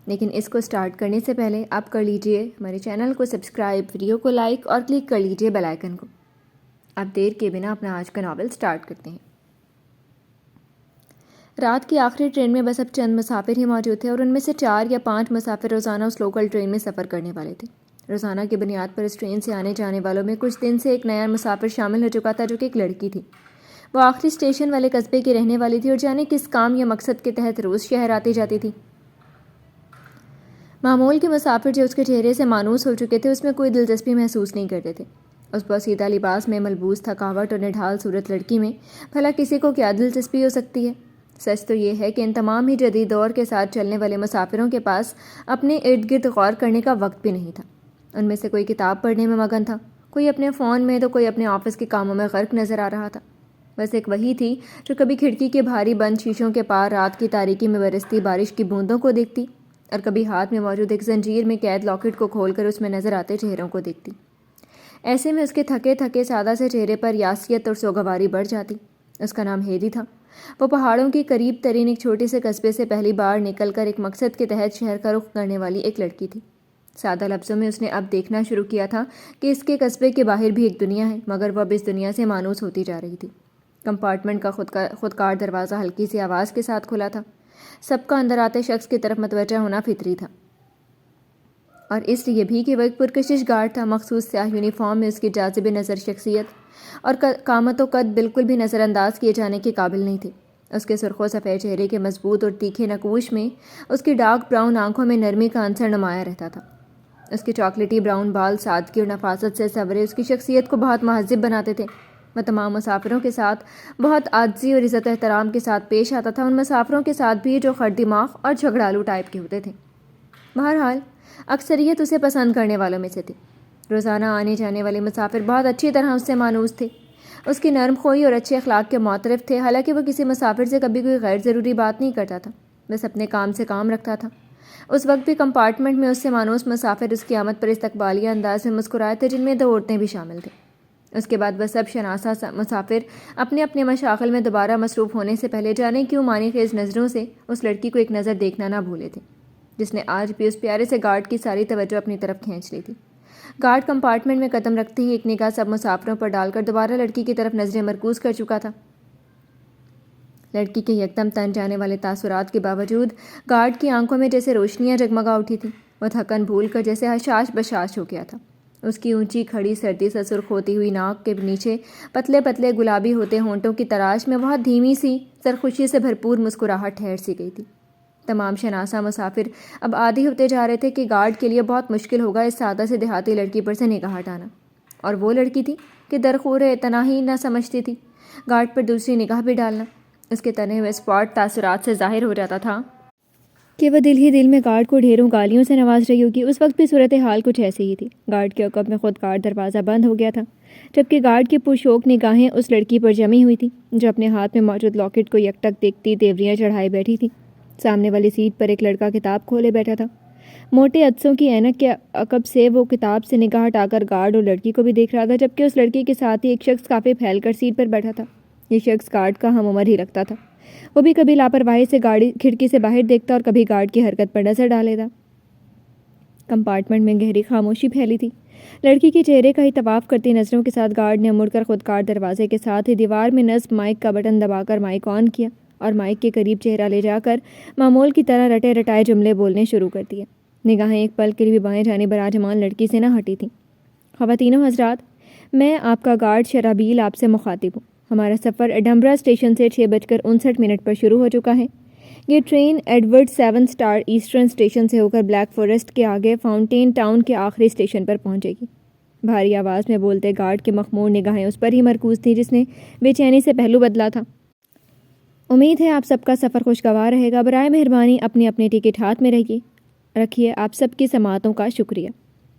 لیکن اس کو سٹارٹ کرنے سے پہلے آپ کر لیجئے ہمارے چینل کو سبسکرائب، ویڈیو کو لائک اور کلک کر لیجئے بیل آئیکن کو۔ اب دیر کے بنا اپنا آج کا ناول سٹارٹ کرتے ہیں۔ رات کی آخری ٹرین میں بس اب چند مسافر ہی موجود تھے اور ان میں سے 4 یا 5 مسافر روزانہ اس لوکل ٹرین میں سفر کرنے والے تھے۔ روزانہ کی بنیاد پر اس ٹرین سے آنے جانے والوں میں کچھ دن سے ایک نیا مسافر شامل ہو چکا تھا جو کہ ایک لڑکی تھی۔ وہ آخری اسٹیشن والے قصبے کی رہنے والی تھی اور جانے کس کام یا مقصد کے تحت روز شہر آتی جاتی تھی۔ معمول کے مسافر جو اس کے چہرے سے مانوس ہو چکے تھے اس میں کوئی دلچسپی محسوس نہیں کرتے تھے۔ اس بوسیدہ لباس میں ملبوس تھکاوٹ اور نڈھال صورت لڑکی میں بھلا کسی کو کیا دلچسپی ہو سکتی ہے؟ سچ تو یہ ہے کہ ان تمام ہی جدید دور کے ساتھ چلنے والے مسافروں کے پاس اپنے ارد گرد غور کرنے کا وقت بھی نہیں تھا۔ ان میں سے کوئی کتاب پڑھنے میں مگن تھا، کوئی اپنے فون میں تو کوئی اپنے آفس کے کاموں میں غرق نظر آ رہا تھا۔ بس ایک وہی تھی جو کبھی کھڑکی کے بھاری بند شیشوں کے پار رات کی تاریکی میں برستی بارش کی بوندوں کو دیکھتی اور کبھی ہاتھ میں موجود ایک زنجیر میں قید لاکٹ کو کھول کر اس میں نظر آتے چہروں کو دیکھتی۔ ایسے میں اس کے تھکے تھکے سادہ سے چہرے پر یاسیت اور سوگواری بڑھ جاتی۔ اس کا نام ہیری تھا۔ وہ پہاڑوں کے قریب ترین ایک چھوٹے سے قصبے سے پہلی بار نکل کر ایک مقصد کے تحت شہر کا رخ کرنے والی ایک لڑکی تھی۔ سادہ لفظوں میں اس نے اب دیکھنا شروع کیا تھا کہ اس کے قصبے کے باہر بھی ایک دنیا ہے، مگر وہ اب اس دنیا سے مانوس ہوتی جا رہی تھی۔ کمپارٹمنٹ کا خودکار دروازہ ہلکی سی آواز کے ساتھ کھلا تھا۔ سب کا اندر آتے شخص کی طرف متوجہ ہونا فطری تھا، اور اس لیے بھی کہ وہ ایک پرکشش گارڈ تھا۔ مخصوص سیاہ یونیفارم میں اس کی جاذب نظر شخصیت اور قامت و قد بالکل بھی نظر انداز کیے جانے کے قابل نہیں تھے۔ اس کے سرخ و سفید چہرے کے مضبوط اور تیکھے نقوش میں اس کی ڈارک براؤن آنکھوں میں نرمی کا عنصر نمایاں رہتا تھا۔ اس کے چاکلیٹی براؤن بال سادگی اور نفاست سے سنورے اس کی شخصیت کو بہت مہذب بناتے تھے۔ وہ تمام مسافروں کے ساتھ بہت عاجزی اور عزت و احترام کے ساتھ پیش آتا تھا، ان مسافروں کے ساتھ بھی جو خر دماغ اور جھگڑالو ٹائپ کے ہوتے تھے۔ بہرحال اکثریت اسے پسند کرنے والوں میں سے تھی۔ روزانہ آنے جانے والے مسافر بہت اچھی طرح اس سے مانوس تھے۔ اس کی نرم خوئی اور اچھے اخلاق کے معترف تھے، حالانکہ وہ کسی مسافر سے کبھی کوئی غیر ضروری بات نہیں کرتا تھا، بس اپنے کام سے کام رکھتا تھا۔ اس وقت بھی کمپارٹمنٹ میں اس سے مانوس مسافر اس کی آمد پر استقبالیہ انداز میں مسکرائے تھے، جن میں 2 عورتیں بھی شامل تھیں۔ اس کے بعد وہ سب شناسہ مسافر اپنے اپنے مشاغل میں دوبارہ مصروف ہونے سے پہلے جانے کیوں معنی خیز نظروں سے اس لڑکی کو ایک نظر دیکھنا نہ بھولے تھے، جس نے آج بھی اس پیارے سے گارڈ کی ساری توجہ اپنی طرف کھینچ لی تھی۔ گارڈ کمپارٹمنٹ میں قدم رکھتے ہی ایک نگاہ سب مسافروں پر ڈال کر دوبارہ لڑکی کی طرف نظریں مرکوز کر چکا تھا۔ لڑکی کے یکدم تن جانے والے تاثرات کے باوجود گارڈ کی آنکھوں میں جیسے روشنیاں جگمگا اٹھی تھیں۔ وہ تھکن بھول کر جیسے حشاش بشاش ہو گیا تھا۔ اس کی اونچی کھڑی سردی سے سرخ ہوتی ہوئی ناک کے نیچے پتلے پتلے گلابی ہوتے ہونٹوں کی تراش میں بہت دھیمی سی سرخوشی سے بھرپور مسکراہٹ ٹھہر سی گئی تھی۔ تمام شناسہ مسافر اب عادی ہوتے جا رہے تھے کہ گارڈ کے لیے بہت مشکل ہوگا اس سادہ سے دیہاتی لڑکی پر سے نگاہ ہٹانا، اور وہ لڑکی تھی کہ درخور اتنا ہی نہ سمجھتی تھی گارڈ پر دوسری نگاہ بھی ڈالنا۔ اس کے تنے ہوئے اسپاٹ تاثرات سے ظاہر ہو جاتا تھا کہ وہ دل ہی دل میں گارڈ کو ڈھیروں گالیوں سے نواز رہی ہوگی۔ اس وقت بھی صورتحال کچھ ایسی ہی تھی۔ گارڈ کے عقب میں خودکار دروازہ بند ہو گیا تھا، جبکہ گارڈ کی پرشوق نگاہیں اس لڑکی پر جمی ہوئی تھیں جو اپنے ہاتھ میں موجود لاکٹ کو یکٹک دیکھتی تیوریاں چڑھائے بیٹھی تھی۔ سامنے والی سیٹ پر ایک لڑکا کتاب کھولے بیٹھا تھا۔ موٹے عدسوں کی اینک کے عقب سے وہ کتاب سے نگاہ ہٹا کر گارڈ اور لڑکی کو بھی دیکھ رہا تھا، جبکہ اس لڑکی کے ساتھ ہی ایک شخص کافی پھیل کر سیٹ پر بیٹھا تھا۔ یہ شخص گارڈ کا ہم عمر ہی لگتا تھا۔ وہ بھی کبھی لاپرواہی سے گاڑی کھڑکی سے باہر دیکھتا اور کبھی گارڈ کی حرکت پر نظر ڈالیتا۔ کمپارٹمنٹ میں گہری خاموشی پھیلی تھی۔ لڑکی کے چہرے کا ہی طواف کرتی نظروں کے ساتھ گارڈ نے مڑ کر خودکار دروازے کے ساتھ ہی دیوار میں نصب مائک کا بٹن دبا کر مائک آن کیا اور مائک کے قریب چہرہ لے جا کر معمول کی طرح رٹے رٹائے جملے بولنے شروع کر دیے۔ نگاہیں ایک پل کے لیے بھی بائیں جانب براجمان لڑکی سے نہ ہٹی تھیں۔ خواتین و حضرات، میں آپ کا گارڈ شرابیل آپ سے مخاطب ہوں۔ ہمارا سفر ایڈمبرا اسٹیشن سے 6:59 پر شروع ہو چکا ہے۔ یہ train Edward 7 star eastern station سے ہو کر بلیک فارسٹ کے آگے فاؤنٹین ٹاؤن کے آخری اسٹیشن پر پہنچے گی۔ بھاری آواز میں بولتے گارڈ کی مخمور نگاہیں اس پر ہی مرکوز تھیں جس نے بے چینی سے پہلو بدلا تھا۔ امید ہے آپ سب کا سفر خوشگوار رہے گا۔ برائے مہربانی اپنی اپنی ٹکٹ ہاتھ میں رکھیے۔ آپ سب کی سماعتوں کا شکریہ۔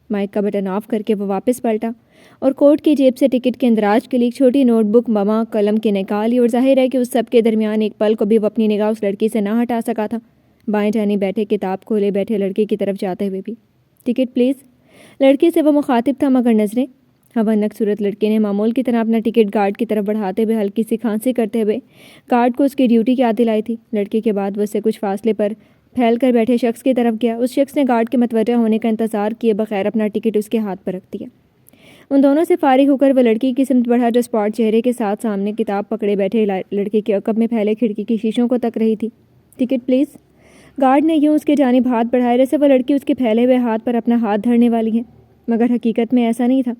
مائک کا بٹن آف کر کے وہ واپس پلٹا اور کوٹ کی جیب سے ٹکٹ کے اندراج کے لیے ایک چھوٹی نوٹ بک مما قلم کے نکالی، اور ظاہر ہے کہ اس سب کے درمیان ایک پل کو بھی وہ اپنی نگاہ اس لڑکی سے نہ ہٹا سکا تھا، بائیں جانب بیٹھے کتاب کھولے بیٹھے لڑکے کی طرف جاتے ہوئے بھی۔ Ticket please. لڑکے سے وہ مخاطب تھا، مگر نظریں ہونک صورت لڑکے نے معمول کی طرح اپنا ٹکٹ گارڈ کی طرف بڑھاتے ہوئے ہلکی سی کھانسی کرتے ہوئے گارڈ کو اس کی ڈیوٹی کی یاد دلائی تھی۔ لڑکے کے بعد وہ اس سے کچھ فاصلے پر پھیل کر بیٹھے شخص کی طرف گیا۔ اس شخص نے گارڈ کے متوجہ ہونے کا انتظار کیے بغیر اپنا ٹکٹ اس کے ہاتھ پر رکھ دیا۔ ان دونوں سے فارغ ہو کر وہ لڑکی کی سمت بڑھا جو اسپاٹ چہرے کے ساتھ سامنے کتاب پکڑے بیٹھے لڑکے کے عقب میں پھیلے کھڑکی کی شیشوں کو تک رہی تھی۔ Ticket please. گارڈ نے یوں اس کے جانب ہاتھ بڑھایا جیسے وہ لڑکی اس کے پھیلے ہوئے ہاتھ پر اپنا ہاتھ دھرنے والی ہے، مگر حقیقت میں ایسا نہیں تھا۔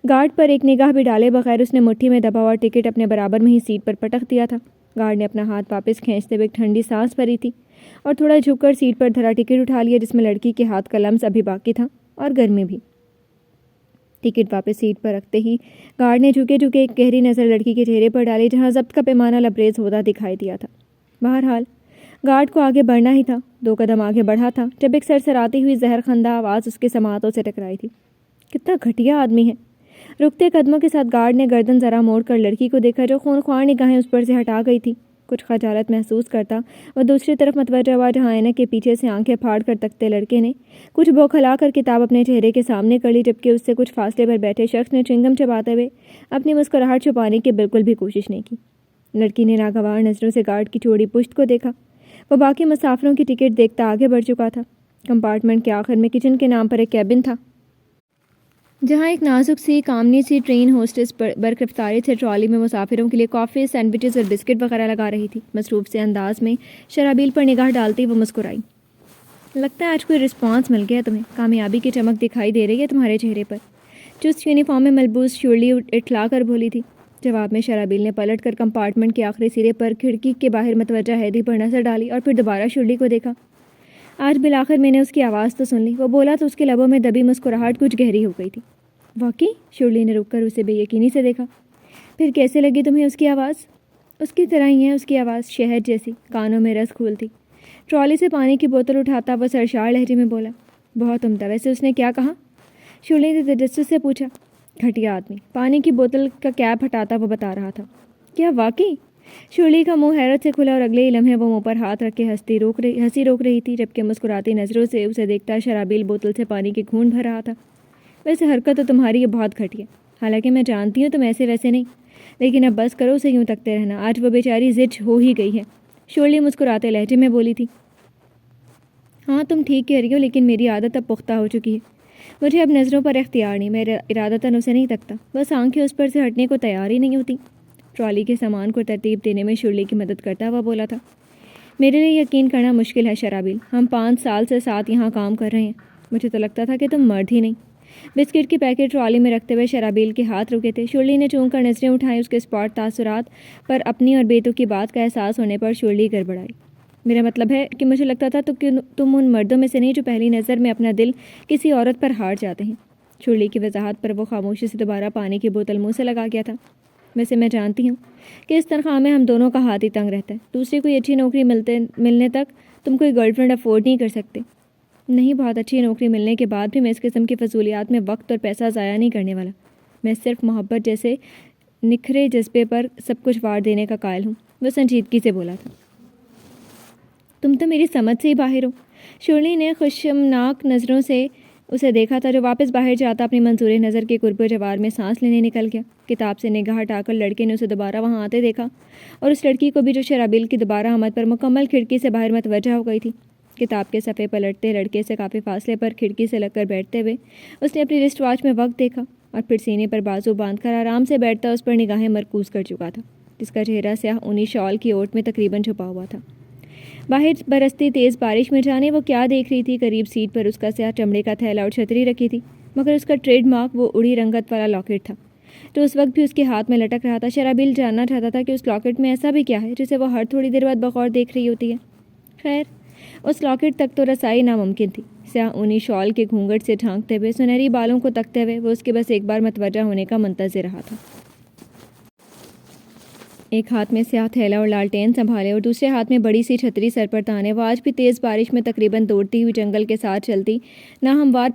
گارڈ پر ایک نگاہ بھی ڈالے بغیر اس نے مٹھی میں دبا ہوا ٹکٹ اپنے برابر میں ہی سیٹ پر پٹک دیا تھا۔ گارڈ نے اپنا ہاتھ واپس کھینچتے ہوئے ایک ٹھنڈی سانس بھری تھی اور تھوڑا جھک کر سیٹ پر دھرا ٹکٹ اٹھا لیا جس میں لڑکی کے ہاتھ کا لمس ابھی باقی تھا اور گرمی بھی۔ ٹکٹ واپس سیٹ پر رکھتے ہی گارڈ نے جھکے ایک گہری نظر لڑکی کے چہرے پر ڈالی جہاں ضبط کا پیمانہ لبریز ہوتا دکھائی دیا تھا۔ بہرحال گارڈ کو آگے بڑھنا ہی تھا۔ 2 قدم آگے بڑھا تھا جب ایک سرسراتی ہوئی زہر خندہ آواز اس کے سماعتوں سے ٹکرائی تھی۔ کتنا گھٹیا آدمی ہے۔ رکتے قدموں کے ساتھ گارڈ نے گردن ذرا موڑ کر لڑکی کو دیکھا جو خونخوار نگاہیں اس پر سے ہٹا گئی تھی۔ کچھ خجالت محسوس کرتا وہ دوسری طرف متوجہ ہوا جہاں اینے کے پیچھے سے آنکھیں پھاڑ کر تکتے لڑکے نے کچھ بوکھلا کر کتاب اپنے چہرے کے سامنے کر لی، جبکہ اس سے کچھ فاصلے پر بیٹھے شخص نے چنگم چباتے ہوئے اپنی مسکراہٹ چھپانے کی بالکل بھی کوشش نہیں کی۔ لڑکی نے ناگوار نظروں سے گارڈ کی چوڑی پشت کو دیکھا۔ وہ باقی مسافروں کی ٹکٹ دیکھتا آگے بڑھ چکا تھا۔ کمپارٹمنٹ کے آخر میں کچن کے نام پر ایک کیبن تھا جہاں ایک نازک سی کامنی سی ٹرین ہوسٹس برق رفتاری سے ٹرالی میں مسافروں کے لیے کافی، سینڈوچز اور بسکٹ وغیرہ لگا رہی تھی۔ مصروف سے انداز میں شرابیل پر نگاہ ڈالتی وہ مسکرائی۔ لگتا ہے آج کوئی رسپانس مل گیا تمہیں، کامیابی کی چمک دکھائی دے رہی ہے تمہارے چہرے پر، چست یونیفارم میں ملبوس شرلی اٹھلا کر بولی تھی۔ جواب میں شرابیل نے پلٹ کر کمپارٹمنٹ کے آخری سرے پر کھڑکی کے باہر متوجہ ہیدی پر نظر ڈالی اور پھر دوبارہ شرلی کو دیکھا۔ آج بالآخر میں نے اس کی آواز تو سن لی، وہ بولا تو اس کے لبوں میں دبی مسکراہٹ کچھ گہری ہو گئی تھی۔ واقعی؟ شرلی نے رک کر اسے بے یقینی سے دیکھا۔ پھر کیسے لگی تمہیں اس کی آواز؟ اس کی طرح ہی ہے اس کی آواز، شہد جیسی، کانوں میں رس گھولتی۔ ٹرالی سے پانی کی بوتل اٹھاتا وہ سرشار لہجے میں بولا۔ بہت عمدہ، ویسے اس نے کیا کہا؟ شرلی نے تجسس سے پوچھا۔ گھٹیا آدمی، پانی کی بوتل کا کیپ ہٹاتا وہ بتا رہا تھا۔ کیا واقعی؟ شرلی کا منہ حیرت سے کھلا اور اگلے ہی لمحے وہ منہ پر ہاتھ رکھ کے ہنسی روک رہی تھی، جبکہ مسکراتی نظروں سے اسے دیکھتا شرابیل بوتل سے پانی کی گھونٹ بھر رہا تھا۔ ویسے حرکت تو تمہاری یہ بہت گھٹیا، حالانکہ میں جانتی ہوں تم ایسے ویسے نہیں، لیکن اب بس کرو اسے یوں تکتے رہنا، آج وہ بیچاری زج ہو ہی گئی ہے، شرلی مسکراتے لہجے میں بولی تھی۔ ہاں تم ٹھیک کہہ رہی ہو، لیکن میری عادت اب پختہ ہو چکی ہے، مجھے اب نظروں پر اختیار نہیں، میں ارادتاً اسے نہیں تکتا، بس آنکھیں اس پر سے ہٹنے کو تیار ہی نہیں ہوتی۔ ٹرالی کے سامان کو ترتیب دینے میں شرلی کی مدد کرتا ہوا بولا تھا۔ میرے لیے یقین کرنا مشکل ہے شرابیل، ہم 5 سال سے ساتھ یہاں کام کر رہے ہیں، مجھے تو لگتا تھا کہ تم مرد ہی نہیں۔ بسکٹ کی پیکٹ ٹرالی میں رکھتے ہوئے شرابیل کے ہاتھ رکے تھے۔ شرلی نے چونک کر نظریں اٹھائیں، اس کے اسپاٹ تاثرات پر اپنی اور بیتو کی بات کا احساس ہونے پر شرلی گڑبڑائی۔ میرا مطلب ہے کہ مجھے لگتا تھا کہ تم ان مردوں میں سے نہیں جو پہلی نظر میں اپنا دل کسی عورت پر ہار جاتے ہیں۔ شرلی کی وضاحت پر وہ خاموشی سے دوبارہ پانی کی بوتل منہ سے لگا گیا تھا۔ ویسے میں جانتی ہوں کہ اس تنخواہ میں ہم دونوں کا ہاتھ ہی تنگ رہتا ہے، دوسری کوئی اچھی نوکری ملنے تک تم کوئی گرل فرینڈ افورڈ نہیں کر سکتے۔ نہیں، بہت اچھی نوکری ملنے کے بعد بھی میں اس قسم کی فضولیات میں وقت اور پیسہ ضائع نہیں کرنے والا، میں صرف محبت جیسے نکھرے جذبے پر سب کچھ وار دینے کا قائل ہوں، وہ سنجیدگی سے بولا تھا۔ تم تو میری سمجھ سے ہی باہر ہو۔ شرلی نے خشمناک نظروں سے اسے دیکھا تھا جو واپس باہر جاتا اپنی منظور نظر کے قرب و جوار میں سانس لینے نکل گیا۔ کتاب سے نگاہ ہٹا کر لڑکے نے اسے دوبارہ وہاں آتے دیکھا اور اس لڑکی کو بھی جو شرابیل کی دوبارہ آمد پر مکمل کھڑکی سے باہر متوجہ ہو گئی تھی۔ کتاب کے صفحے پلٹتے لڑکے سے کافی فاصلے پر کھڑکی سے لگ کر بیٹھتے ہوئے اس نے اپنی رسٹ واچ میں وقت دیکھا اور پھر سینے پر بازو باندھ کر آرام سے بیٹھتا اس پر نگاہیں مرکوز کر چکا تھا، جس کا چہرہ سیاہ اونی شال کی اوٹ میں تقریباً چھپا ہوا تھا۔ باہر برستی تیز بارش میں جانے وہ کیا دیکھ رہی تھی، قریب سیٹ پر اس کا سیاہ چمڑے کا تھیلا اور چھتری رکھی تھی، مگر اس کا ٹریڈ مارک وہ اڑی رنگت والا لاکٹ تھا جو اس وقت بھی اس کے ہاتھ میں لٹک رہا تھا۔ شرابیل جاننا چاہتا تھا کہ اس لاکٹ میں ایسا بھی کیا ہے جسے وہ ہر تھوڑی دیر بعد بغور دیکھ رہی ہوتی ہے۔ خیر، اس لاکٹ تک تو رسائی ناممکن تھی۔ سیاہ اونی شال کے گھونگھٹ سے ڈھانکتے ہوئے سنہری بالوں کو تکتے ہوئے وہ اس کے بس ایک بار متوجہ ہونے کا منتظر رہا تھا۔ ایک ہاتھ میں سیاہ تھیلا اور لالٹین سنبھالے اور دوسرے ہاتھ میں بڑی سی چھتری سر پر تانے وہ آج بھی تیز بارش میں تقریباً دوڑتی ہوئی جنگل کے ساتھ چلتی ناہموار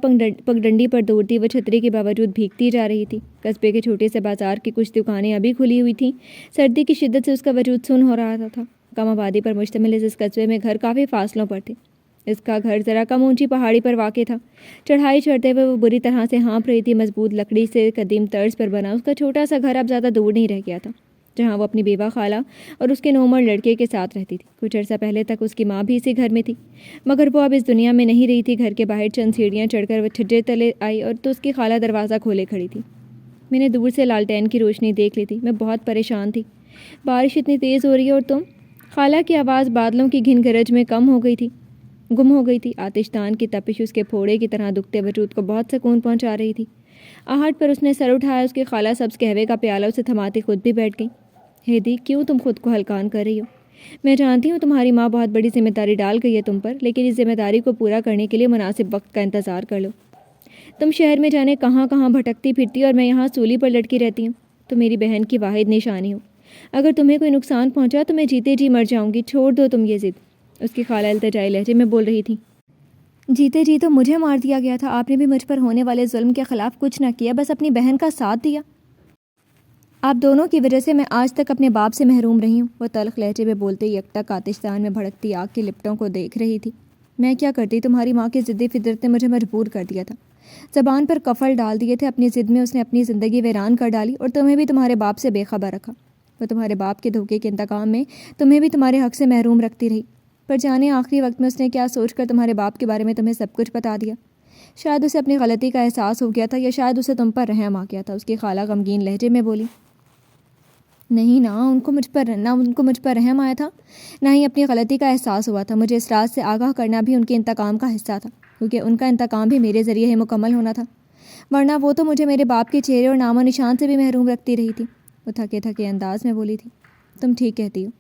پگڈنڈی پر دوڑتی وہ چھتری کے باوجود بھیگتی جا رہی تھی۔ قصبے کے چھوٹے سے بازار کی کچھ دکانیں ابھی کھلی ہوئی تھیں، سردی کی شدت سے اس کا وجود سن ہو رہا تھا۔ کم آبادی پر مشتمل اس قصبے میں گھر کافی فاصلوں پر تھے۔ اس کا گھر ذرا کم اونچی پہاڑی پر واقع تھا۔ چڑھائی چڑھتے ہوئے وہ بری طرح سے ہانپ رہی تھی۔ مضبوط لکڑی سے قدیم طرز پر بنا اس کا چھوٹا سا گھر اب زیادہ دور نہیں رہ گیا تھا۔ جہاں وہ اپنی بیوہ خالہ اور اس کے نومر لڑکے کے ساتھ رہتی تھی۔ کچھ عرصہ پہلے تک اس کی ماں بھی اسی گھر میں تھی، مگر وہ اب اس دنیا میں نہیں رہی تھی۔ گھر کے باہر چند سیڑھیاں چڑھ کر وہ چھجے تلے آئی اور تو اس کی خالہ دروازہ کھولے کھڑی تھی۔ میں نے دور سے لالٹین کی روشنی دیکھ لی تھی۔ میں بہت پریشان تھی۔ بارش اتنی تیز ہو رہی ہے اور تم؟ خالہ کی آواز بادلوں کی گھن گرج میں گم ہو گئی تھی۔ آتش دان کی تپش اس کے پھوڑے کی طرح دکھتے وجود کو بہت سکون پہنچا رہی تھی۔ آہٹ پر اس نے سر اٹھایا۔ اس کی خالہ سبز قہوے کا پیالہ اسے تھماتی خود بھی بیٹھ گئی۔ ہیدی، کیوں تم خود کو ہلکان کر رہی ہو؟ میں جانتی ہوں تمہاری ماں بہت بڑی ذمہ داری ڈال گئی ہے تم پر، لیکن اس ذمہ داری کو پورا کرنے کے لیے مناسب وقت کا انتظار کر لو۔ تم شہر میں جانے کہاں کہاں بھٹکتی پھرتی اور میں یہاں سولی پر لٹکی رہتی ہوں۔ تم میری بہن کی واحد نشانی ہو۔ اگر تمہیں کوئی نقصان پہنچا تو میں جیتے جی مر جاؤں گی۔ چھوڑ دو تم یہ ضد، اس کی خالہ التجائی لہجے میں بول رہی تھی۔ جیتے جی تو مجھے مار دیا گیا تھا۔ آپ نے بھی مجھ پر ہونے والے ظلم کے خلاف کچھ نہ کیا، بس اپنی بہن کا ساتھ دیا۔ آپ دونوں کی وجہ سے میں آج تک اپنے باپ سے محروم رہی ہوں۔ وہ تلخ لہجے میں بولتے یکٹک آتش دان میں بھڑکتی آگ کی لپٹوں کو دیکھ رہی تھی۔ میں کیا کرتی؟ تمہاری ماں کی ضدی فطرت نے مجھے مجبور کر دیا تھا، زبان پر کفل ڈال دیے تھے۔ اپنی ضد میں اس نے اپنی زندگی ویران کر ڈالی اور تمہیں بھی تمہارے باپ سے بے خبر رکھا۔ وہ تمہارے باپ کے دھوکے کے انتقام میں تمہیں بھی تمہارے حق سے محروم رکھتی رہی، پر جانے آخری وقت میں اس نے کیا سوچ کر تمہارے باپ کے بارے میں تمہیں سب کچھ بتا دیا۔ شاید اسے اپنی غلطی کا احساس ہو گیا تھا، یا شاید اسے تم پر رحم آ گیا تھا۔ اس کی خالہ غمگین لہجے میں بولی۔ نہیں نا، ان کو مجھ پر رحم آیا تھا، نہ ہی اپنی غلطی کا احساس ہوا تھا۔ مجھے اس راز سے آگاہ کرنا بھی ان کے انتقام کا حصہ تھا، کیونکہ ان کا انتقام بھی میرے ذریعے ہی مکمل ہونا تھا، ورنہ وہ تو مجھے میرے باپ کے چہرے اور نام و نشان سے بھی محروم رکھتی رہی تھی۔ وہ تھکے تھکے انداز میں بولی تھی۔ تم ٹھیک کہتی ہو،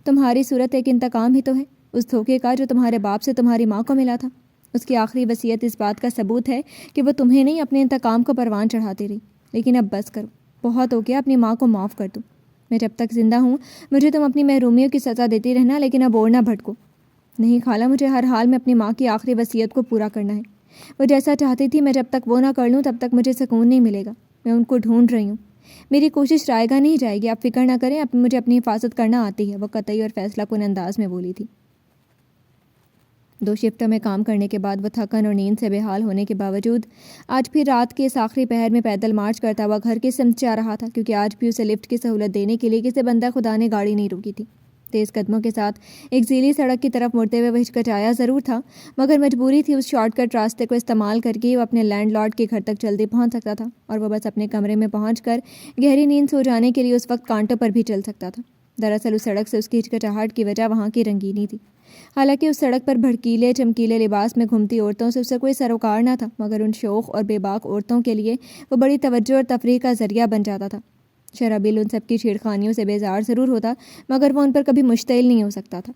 تمہاری صورت ایک انتقام ہی تو ہے، اس دھوکے کا جو تمہارے باپ سے تمہاری ماں کو ملا تھا۔ اس کی آخری وصیت اس بات کا ثبوت ہے کہ وہ تمہیں نہیں اپنے انتقام کو پروان چڑھاتی رہی۔ لیکن اب بس کرو، بہت ہو گیا، اپنی ماں کو معاف کر دو۔ میں جب تک زندہ ہوں مجھے تم اپنی محرومیوں کی سزا دیتی رہنا، لیکن اب اور نہ بھٹکو۔ نہیں خالہ، مجھے ہر حال میں اپنی ماں کی آخری وصیت کو پورا کرنا ہے۔ وہ جیسا چاہتی تھی، میں جب تک وہ نہ کر لوں تب تک مجھے سکون نہیں ملے گا۔ میں ان کو ڈھونڈ رہی ہوں، میری کوشش رائے گاہ نہیں جائے گی۔ آپ فکر نہ کریں، مجھے اپنی حفاظت کرنا آتی ہے، وہ قطعی اور فیصلہ کن انداز میں بولی تھی۔ 2 شفٹوں میں کام کرنے کے بعد وہ تھکن اور نیند سے بے حال ہونے کے باوجود آج بھی رات کے اس آخری پہر میں پیدل مارچ کرتا ہوا گھر کی سمت جا رہا تھا، کیونکہ آج بھی اسے لفٹ کی سہولت دینے کے لیے کسی بندہ خدا نے گاڑی نہیں روکی تھی۔ تیز قدموں کے ساتھ ایک ذیلی سڑک کی طرف مڑتے ہوئے وہ ہچکچایا ضرور تھا، مگر مجبوری تھی۔ اس شارٹ کٹ راستے کو استعمال کر کے وہ اپنے لینڈ لارڈ کے گھر تک جلدی پہنچ سکتا تھا، اور وہ بس اپنے کمرے میں پہنچ کر گہری نیند سو جانے کے لیے اس وقت کانٹوں پر بھی چل سکتا تھا۔ دراصل اس سڑک سے اس کی ہچکچاہٹ کی وجہ وہاں کی رنگینی تھی۔ حالانکہ اس سڑک پر بھڑکیلے چمکیلے لباس میں گھومتی عورتوں سے اسے کوئی سروکار نہ تھا، مگر ان شوخ اور بے باک عورتوں کے لیے وہ بڑی توجہ اور تفریح کا ذریعہ بن جاتا تھا۔ شرابیل ان سب کی چھیڑخانیوں سے بیزار ضرور ہوتا، مگر وہ ان پر کبھی مشتعل نہیں ہو سکتا تھا۔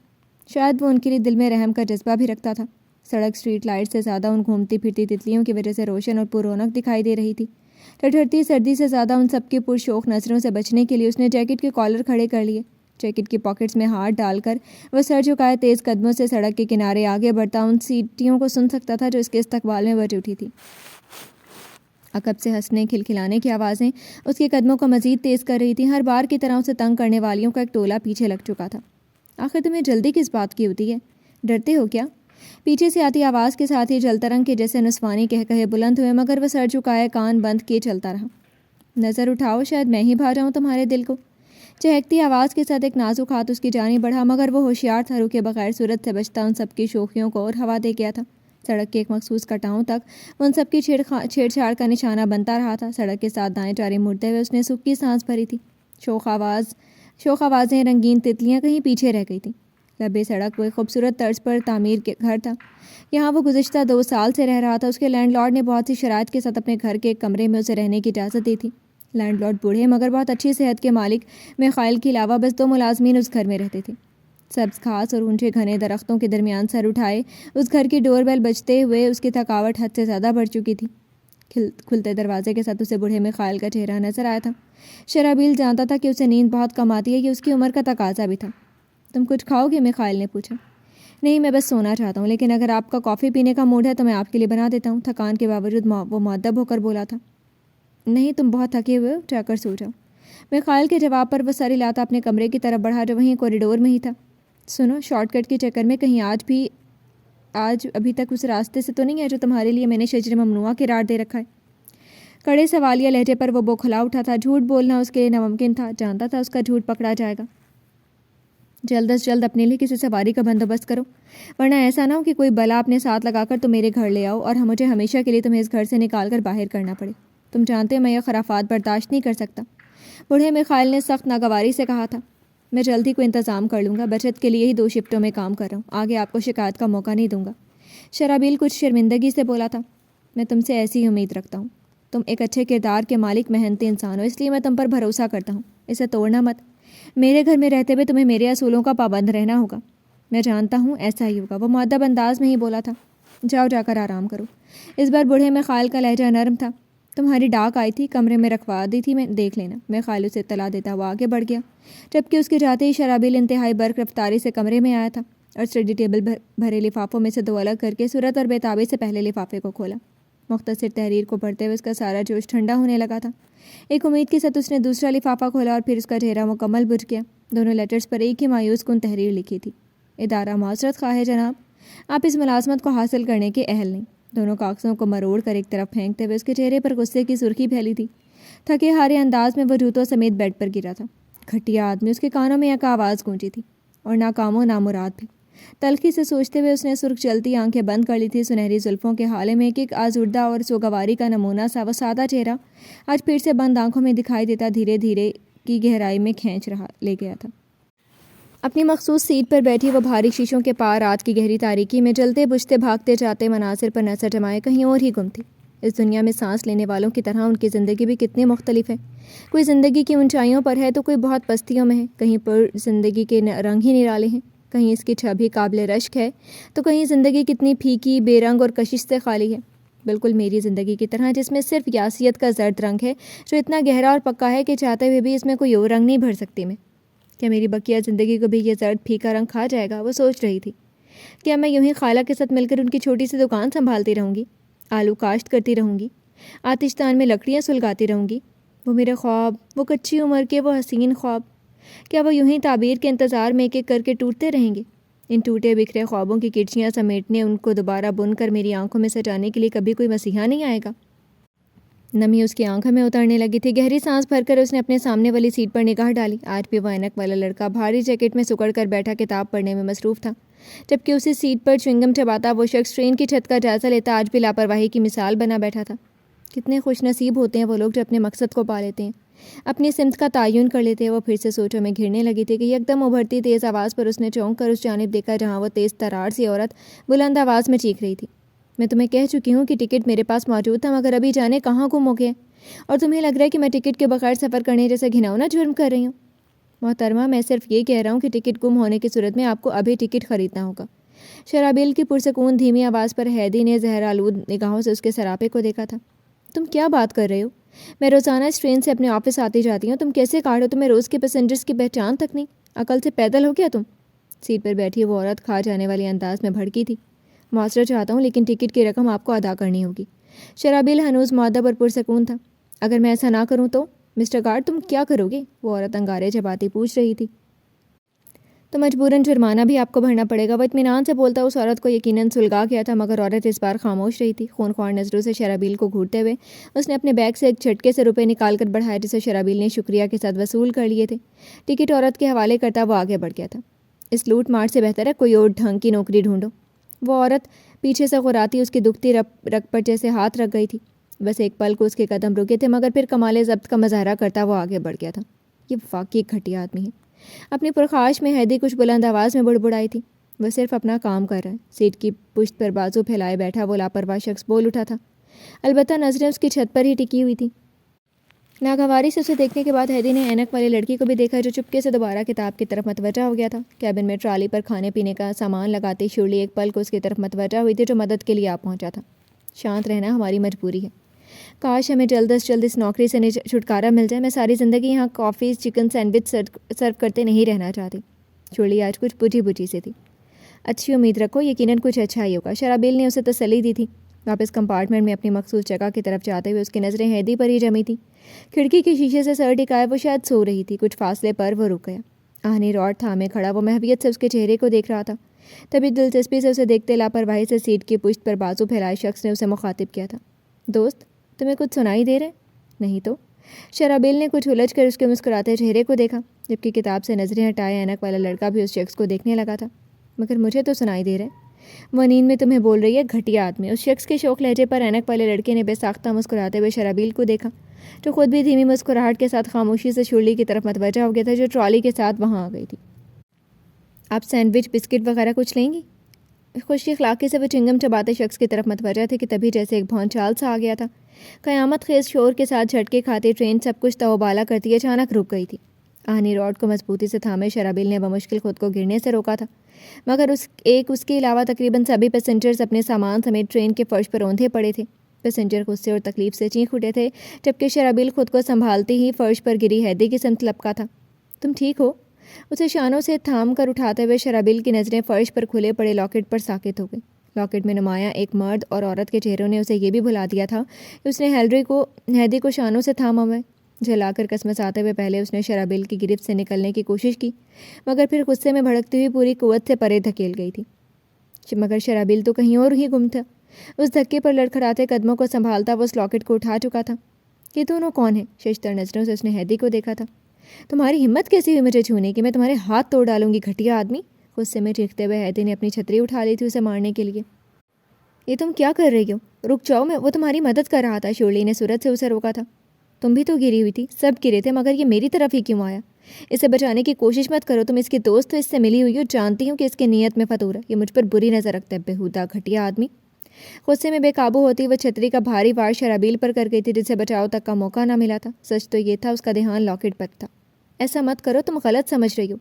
شاید وہ ان کے لیے دل میں رحم کا جذبہ بھی رکھتا تھا۔ سڑک اسٹریٹ لائٹ سے زیادہ ان گھومتی پھرتی تتلیوں کی وجہ سے روشن اور پر رونق دکھائی دے رہی تھی۔ ٹھٹھرتی سردی سے زیادہ ان سب کی پرشوق نظروں سے بچنے کے لیے اس نے جیکٹ کے کالر کھڑے کر لیے۔ جیکٹ کی پاکٹس میں ہاتھ ڈال کر وہ سر جھکائے تیز قدموں سے سڑک کے کنارے آگے بڑھتا ان سیٹیوں کو سن سکتا تھا جو اس کے استقبال میں بج اٹھی تھی۔ عقب سے ہنسنے کھلکھلانے کی آوازیں اس کے قدموں کو مزید تیز کر رہی تھیں۔ ہر بار کی طرح اسے تنگ کرنے والیوں کا ایک ٹولہ پیچھے لگ چکا تھا۔ آخر تمہیں جلدی کس بات کی ہوتی ہے؟ ڈرتے ہو کیا؟ پیچھے سے آتی آواز کے ساتھ ہی جلترنگ کے جیسے نسوانی کہے بلند ہوئے، مگر وہ سر جھکائے کان بند کیے چلتا رہا۔ نظر اٹھاؤ، شاید میں ہی بھا جاؤں تمہارے دل کو۔ چہکتی آواز کے ساتھ ایک نازک ہاتھ اس کی جانب بڑھا، مگر وہ ہوشیار تھا، رکے بغیر صورت سے بچتا ان سب کی شوخیوں کو اور ہوا دے گیا تھا۔ سڑک کے ایک مخصوص کٹاؤں تک ان سب کی چھیڑ چھاڑ کا نشانہ بنتا رہا تھا۔ سڑک کے ساتھ دائیں چارے مڑتے ہوئے اس نے سکھ کی سانس بھری تھی۔ شوخ آوازیں، رنگین تتلیاں کہیں پیچھے رہ گئی تھیں۔ لبے سڑک وہ ایک خوبصورت طرز پر تعمیر کے گھر تھا۔ یہاں وہ گزشتہ 2 سال سے رہ رہا تھا۔ اس کے لینڈ لارڈ نے بہت سی شرائط کے ساتھ اپنے گھر کے ایک کمرے میں اسے رہنے کی اجازت دی تھی۔ لینڈ لارڈ بوڑھے مگر بہت اچھی صحت کے مالک میخائل کے علاوہ بس 2 ملازمین اس گھر میں رہتے تھے۔ سبز گھاس اور اونچے گھنے درختوں کے درمیان سر اٹھائے اس گھر کی ڈور بیل بجتے ہوئے اس کی تھکاوٹ حد سے زیادہ بڑھ چکی تھی۔ کھلتے دروازے کے ساتھ اسے بوڑھے میخائل کا چہرہ نظر آیا تھا۔ شرابیل جانتا تھا کہ اسے نیند بہت کم آتی ہے، یہ اس کی عمر کا تقاضا بھی تھا۔ تم کچھ کھاؤ گے؟ میخائل نے پوچھا۔ نہیں، میں بس سونا چاہتا ہوں، لیکن اگر آپ کا کافی پینے کا موڈ ہے تو میں آپ کے لیے بنا دیتا ہوں۔ تھکان کے باوجود وہ مؤدب ہو کر بولا تھا۔ نہیں، تم بہت تھکے ہوئے ہو، جا کر سو جاؤ۔ میخائل کے جواب پر وہ سر ہلاتا اپنے کمرے کی طرف بڑھا جو وہیں کوریڈور میں ہی تھا۔ سنو، شارٹ کٹ کے چکر میں کہیں آج ابھی تک اس راستے سے تو نہیں ہے جو تمہارے لیے میں نے شجر ممنوعہ قرار دے رکھا ہے؟ کڑے سوالیہ لہجے پر وہ بوکھلا اٹھا تھا. جھوٹ بولنا اس کے لیے ناممکن تھا. جانتا تھا اس کا جھوٹ پکڑا جائے گا. جلد از جلد اپنے لیے کسی سواری کا بندوبست کرو، ورنہ ایسا نہ ہو کہ کوئی بلا اپنے ساتھ لگا کر تم میرے گھر لے آؤ اور مجھے ہمیشہ کے لیے تمہیں اس گھر سے نکال کر باہر کرنا پڑے. تم جانتے ہو میں یہ خرافات برداشت نہیں کر سکتا. بوڑھے میخائیل نے سخت ناگواری سے کہا تھا. میں جلدی کو انتظام کر لوں گا. بچت کے لیے ہی 2 شفٹوں میں کام کر رہا ہوں. آگے آپ کو شکایت کا موقع نہیں دوں گا. شرابیل کچھ شرمندگی سے بولا تھا. میں تم سے ایسی ہی امید رکھتا ہوں. تم ایک اچھے کردار کے مالک محنتی انسان ہو، اس لیے میں تم پر بھروسہ کرتا ہوں. اسے توڑنا مت. میرے گھر میں رہتے ہوئے تمہیں میرے اصولوں کا پابند رہنا ہوگا. میں جانتا ہوں ایسا ہی ہوگا. وہ مؤدب انداز میں ہی بولا تھا. جاؤ جا کر آرام کرو. اس بار بوڑھے میخائیل کا لہجہ نرم تھا. تمہاری ڈاک آئی تھی، کمرے میں رکھوا دی تھی، میں دیکھ لینا. میخائیل اسے اطلاع دیتا ہوا آگے بڑھ گیا، جبکہ اس کے جاتے ہی شرابیل انتہائی برق رفتاری سے کمرے میں آیا تھا اور اسٹڈی ٹیبل بھرے لفافوں میں سے 2 الگ کر کے صورت اور بےتابی سے پہلے لفافے کو کھولا. مختصر تحریر کو پڑھتے ہوئے اس کا سارا جوش ٹھنڈا ہونے لگا تھا. ایک امید کے ساتھ اس نے دوسرا لفافہ کھولا اور پھر اس کا چہرہ مکمل بجھ گیا. دونوں لیٹرز پر ایک ہی مایوس کن تحریر لکھی تھی. ادارہ معذرت خواہ ہے جناب، آپ اس ملازمت کو حاصل کرنے کے اہل نہیں. دونوں کاغذوں کو مروڑ کر ایک طرف پھینکتے ہوئے اس کے چہرے پر غصے کی سرخی پھیلی تھی. تھکے ہارے انداز میں وہ جوتوں سمیت بیڈ پر گرا تھا. گھٹیا آدمی. اس کے کانوں میں یک آواز گونجی تھی، اور ناکام و نامراد بھی. تلخی سے سوچتے ہوئے اس نے سرخ چلتی آنکھیں بند کر لی تھی. سنہری زلفوں کے حالے میں ایک آزردہ اور سوگواری کا نمونہ سا وہ سادہ چہرہ آج پھر سے بند آنکھوں میں دکھائی دیتا دھیرے دھیرے کی گہرائی میں کھینچ رہا لے گیا تھا. اپنی مخصوص سیٹ پر بیٹھی وہ بھاری شیشوں کے پار رات کی گہری تاریکی میں جلتے بجھتے بھاگتے جاتے مناظر پر نظر جمائے کہیں اور ہی گم تھی. اس دنیا میں سانس لینے والوں کی طرح ان کی زندگی بھی کتنی مختلف ہے. کوئی زندگی کی اونچائیوں پر ہے تو کوئی بہت پستیوں میں ہے. کہیں پر زندگی کے رنگ ہی نرالے ہیں، کہیں اس کی چھب ہی قابل رشک ہے، تو کہیں زندگی کتنی پھیکی، بے رنگ اور کشش سے خالی ہے. بالکل میری زندگی کی طرح، جس میں صرف یاسیت کا زرد رنگ ہے جو اتنا گہرا اور پکا ہے کہ چاہتے ہوئے بھی اس میں کوئی اور رنگ نہیں بھر سکتی میں. کیا میری بقیہ زندگی کو بھی یہ زرد پھیکا رنگ کھا جائے گا؟ وہ سوچ رہی تھی. کیا میں یوں ہی خالہ کے ساتھ مل کر ان کی چھوٹی سی دکان سنبھالتی رہوں گی، آلو کاشت کرتی رہوں گی، آتش دان میں لکڑیاں سلگاتی رہوں گی؟ وہ میرے خواب، وہ کچی عمر کے وہ حسین خواب، کیا وہ یوں ہی تعبیر کے انتظار میں ایک ایک کر کے ٹوٹتے رہیں گے؟ ان ٹوٹے بکھرے خوابوں کی کرچیاں سمیٹنے، ان کو دوبارہ بن کر میری آنکھوں میں سجانے کے لیے کبھی کوئی مسیحا نہیں آئے گا؟ نمی اس کی آنکھوں میں اترنے لگی تھی. گہری سانس بھر کر اس نے اپنے سامنے والی سیٹ پر نگاہ ڈالی. آج بھی وہ اینک والا لڑکا بھاری جیکٹ میں سکڑ کر بیٹھا کتاب پڑھنے میں مصروف تھا، جبکہ اسی سیٹ پر چوئنگم چباتا وہ شخص ٹرین کی چھت کا جائزہ لیتا آج بھی لاپرواہی کی مثال بنا بیٹھا تھا. کتنے خوش نصیب ہوتے ہیں وہ لوگ جو اپنے مقصد کو پا لیتے ہیں، اپنی سمت کا تعین کر لیتے ہیں. وہ پھر سے سوچوں میں گھرنے لگی تھی کہ یکدم ابھرتی تیز آواز پر اس نے چونک کر اس جانب دیکھا جہاں وہ تیز ترار سی عورت بلند آواز میں چیخ رہی تھی. میں تمہیں کہہ چکی ہوں کہ ٹکٹ میرے پاس موجود تھا، مگر ابھی جانے کہاں گم ہو گئے، اور تمہیں لگ رہا ہے کہ میں ٹکٹ کے بغیر سفر کرنے جیسا گھناؤنا جرم کر رہی ہوں. محترمہ، میں صرف یہ کہہ رہا ہوں کہ ٹکٹ گم ہونے کی صورت میں آپ کو ابھی ٹکٹ خریدنا ہوگا. شرابیل کی پرسکون دھیمی آواز پر ہیدی نے زہرآلود نگاہوں سے اس کے سراپے کو دیکھا تھا. تم کیا بات کر رہے ہو؟ میں روزانہ اس ٹرین سے اپنے آفس آتی جاتی ہوں. تم کیسے کاٹو؟ تمہیں روز کے پیسنجرز کی پہچان تک نہیں؟ عقل سے پیدل ہو کیا تم؟ سیٹ پر بیٹھی وہ عورت کھا جانے والی انداز میں بھڑکی تھی. معذرت چاہتا ہوں، لیکن ٹکٹ کی رقم آپ کو ادا کرنی ہوگی. شرابیل ہنوز مؤدب اور پرسکون تھا. اگر میں ایسا نہ کروں تو مسٹر گارڈ تم کیا کرو گے؟ وہ عورت انگارے چباتی پوچھ رہی تھی. تو مجبوراً جرمانہ بھی آپ کو بھرنا پڑے گا. وہ اطمینان سے بولتا اس عورت کو یقیناً سلگا گیا تھا، مگر عورت اس بار خاموش رہی تھی. خونخوار نظروں سے شرابیل کو گھورتے ہوئے اس نے اپنے بیگ سے ایک جھٹکے سے روپے نکال کر بڑھائے، جسے شرابیل نے شکریہ کے ساتھ وصول کر لیے تھے. ٹکٹ عورت کے حوالے کرتا وہ آگے بڑھ گیا تھا. اس لوٹ مار سے بہتر ہے کوئی اور ڈھنگ کی نوکری ڈھونڈو. وہ عورت پیچھے سے غراتی اس کی دکھتی رگ پر جیسے ہاتھ رکھ گئی تھی. بس ایک پل کو اس کے قدم رکے تھے، مگر پھر کمال ضبط کا مظاہرہ کرتا وہ آگے بڑھ گیا تھا. یہ واقعی گھٹیا آدمی ہے. اپنی پرخاش میں ہیدی کچھ بلند آواز میں بڑبڑائی تھی. وہ صرف اپنا کام کر رہا ہے. سیٹ کی پشت پر بازو پھیلائے بیٹھا وہ لاپرواہ شخص بول اٹھا تھا. البتہ نظریں اس کی چھت پر ہی ٹکی ہوئی تھیں. ناگواری سے اسے دیکھنے کے بعد ہیدی نے اینک والی لڑکی کو بھی دیکھا، جو چپکے سے دوبارہ کتاب کی طرف متوجہ ہو گیا تھا. کیبن میں ٹرالی پر کھانے پینے کا سامان لگاتی شرلی ایک پل کو اس کی طرف متوجہ ہوئی تھی، جو مدد کے لیے آپ پہنچا تھا. شانت رہنا ہماری مجبوری ہے. کاش ہمیں جلد از جلد اس نوکری سے چھٹکارا مل جائے. میں ساری زندگی یہاں کافی چکن سینڈوچ سرو کرتے نہیں رہنا چاہتی. شرلی آج کچھ بجھی سے تھی. اچھی امید رکھو، یقیناً کچھ اچھا ہی ہوگا. شرابیل نے اسے تسلی دی تھی. واپس کمپارٹمنٹ میں اپنی مخصوص جگہ کی طرف جاتے ہوئے اس کی نظریں ہیدی پر ہی جمی تھیں. کھڑکی کے شیشے سے سر ٹکائے وہ شاید سو رہی تھی. کچھ فاصلے پر وہ رک گیا. آہنی راڈ تھامے کھڑا وہ محویت سے اس کے چہرے کو دیکھ رہا تھا. تبھی دلچسپی سے اسے دیکھتے لاپرواہی سے سیٹ کی پشت پر بازو پھیلائے شخص نے اسے مخاطب کیا تھا. دوست، تمہیں کچھ سنائی دے رہے؟ نہیں تو؟ شرابیل نے کچھ الجھ کر اس کے مسکراتے چہرے کو دیکھا، جبکہ کتاب سے نظریں ہٹائے اینک والا لڑکا بھی اس شخص کو دیکھنے لگا تھا۔ مگر مجھے تو سنائی دے رہا ہے، وہ نیند میں تمہیں بول رہی ہے گھٹیا آدمی۔ اس شخص کے شوق لہجے پر اینک والے لڑکے نے بے ساختہ مسکراتے ہوئے شرابیل کو دیکھا، جو خود بھی دھیمی مسکراہٹ کے ساتھ خاموشی سے شرلی کی طرف متوجہ ہو گیا تھا، جو ٹرالی کے ساتھ وہاں آ گئی تھی۔ آپ سینڈوچ، بسکٹ وغیرہ کچھ لیں گی؟ خوش اخلاقی سے وہ چنگم چباتے شخص کی طرف متوجہ تھے کہ تبھی جیسے ایک بھونچال سا آ گیا تھا۔ قیامت خیز شور کے ساتھ جھٹکے کھاتے ٹرین سب کچھ تہوبالا کرتی اچانک رک گئی تھی۔ آہنی روڈ کو مضبوطی سے تھامے شرابیل نے بمشکل خود کو گرنے سے روکا تھا، مگر اس کے علاوہ تقریباً سبھی پیسنجرز اپنے سامان سمیت ٹرین کے فرش پر اوندھے پڑے تھے۔ پیسنجر غصے اور تکلیف سے چینخ اٹھے تھے، جبکہ شرابیل خود کو سنبھالتی ہی فرش پر گری ہیدی کی سمت لپکا تھا۔ تم ٹھیک ہو؟ اسے شانوں سے تھام کر اٹھاتے ہوئے شرابیل کی نظریں فرش پر کھلے پڑے لاکٹ پر ساکت ہو گئی۔ لاکٹ میں نمایاں ایک مرد اور عورت کے چہروں نے اسے یہ بھی بھلا دیا تھا کہ اس نے ہیدی کو شانوں سے تھاما ہوا ہے۔ جلا کر کسمساتے ہوئے پہلے اس نے شرابیل کی گرفت سے نکلنے کی کوشش کی، مگر پھر غصے میں بھڑکتی ہوئی پوری قوت سے پرے دھکیل گئی تھی۔ مگر شرابیل تو کہیں اور ہی گم تھا۔ اس دھکے پر لڑکھڑاتے قدموں کو سنبھالتا وہ اس لاکٹ کو اٹھا چکا تھا۔ یہ دونوں کون ہیں؟ ششتر نظروں سے اس نے ہیدی کو دیکھا تھا۔ تمہاری ہمت کیسی ہوئی مجھے چھونے کی؟ میں تمہارے ہاتھ توڑ ڈالوں گی گھٹیا آدمی۔ غصے میں چیختے ہوئے ہیدی نے اپنی چھتری اٹھا لی تھی اسے مارنے کے لیے۔ یہ تم کیا کر رہی ہو؟ رک جاؤ، وہ تمہاری مدد کر رہا تھا۔ شرلی نے صورت سے اسے روکا تھا۔ تم بھی تو گری ہوئی تھی، سب گرے تھے، مگر یہ میری طرف ہی کیوں آیا؟ اسے بچانے کی کوشش مت کرو، تم اس کی دوست تو اس سے ملی ہوئی ہو، جانتی ہوں کہ اس کی نیت میں فتور ہے، یہ مجھ پر بری نظر رکھتا ہے، بےہودہ گھٹیا آدمی۔ غصے میں بے قابو ہوتی وہ چھتری کا بھاری وار شرابیل پر کر گئی تھی، جسے بچاؤ تک کا موقع نہ ملا تھا۔ سچ تو یہ تھا اس کا دھیان لاکٹ پر تھا۔ ایسا مت کرو، تم غلط سمجھ رہی ہو۔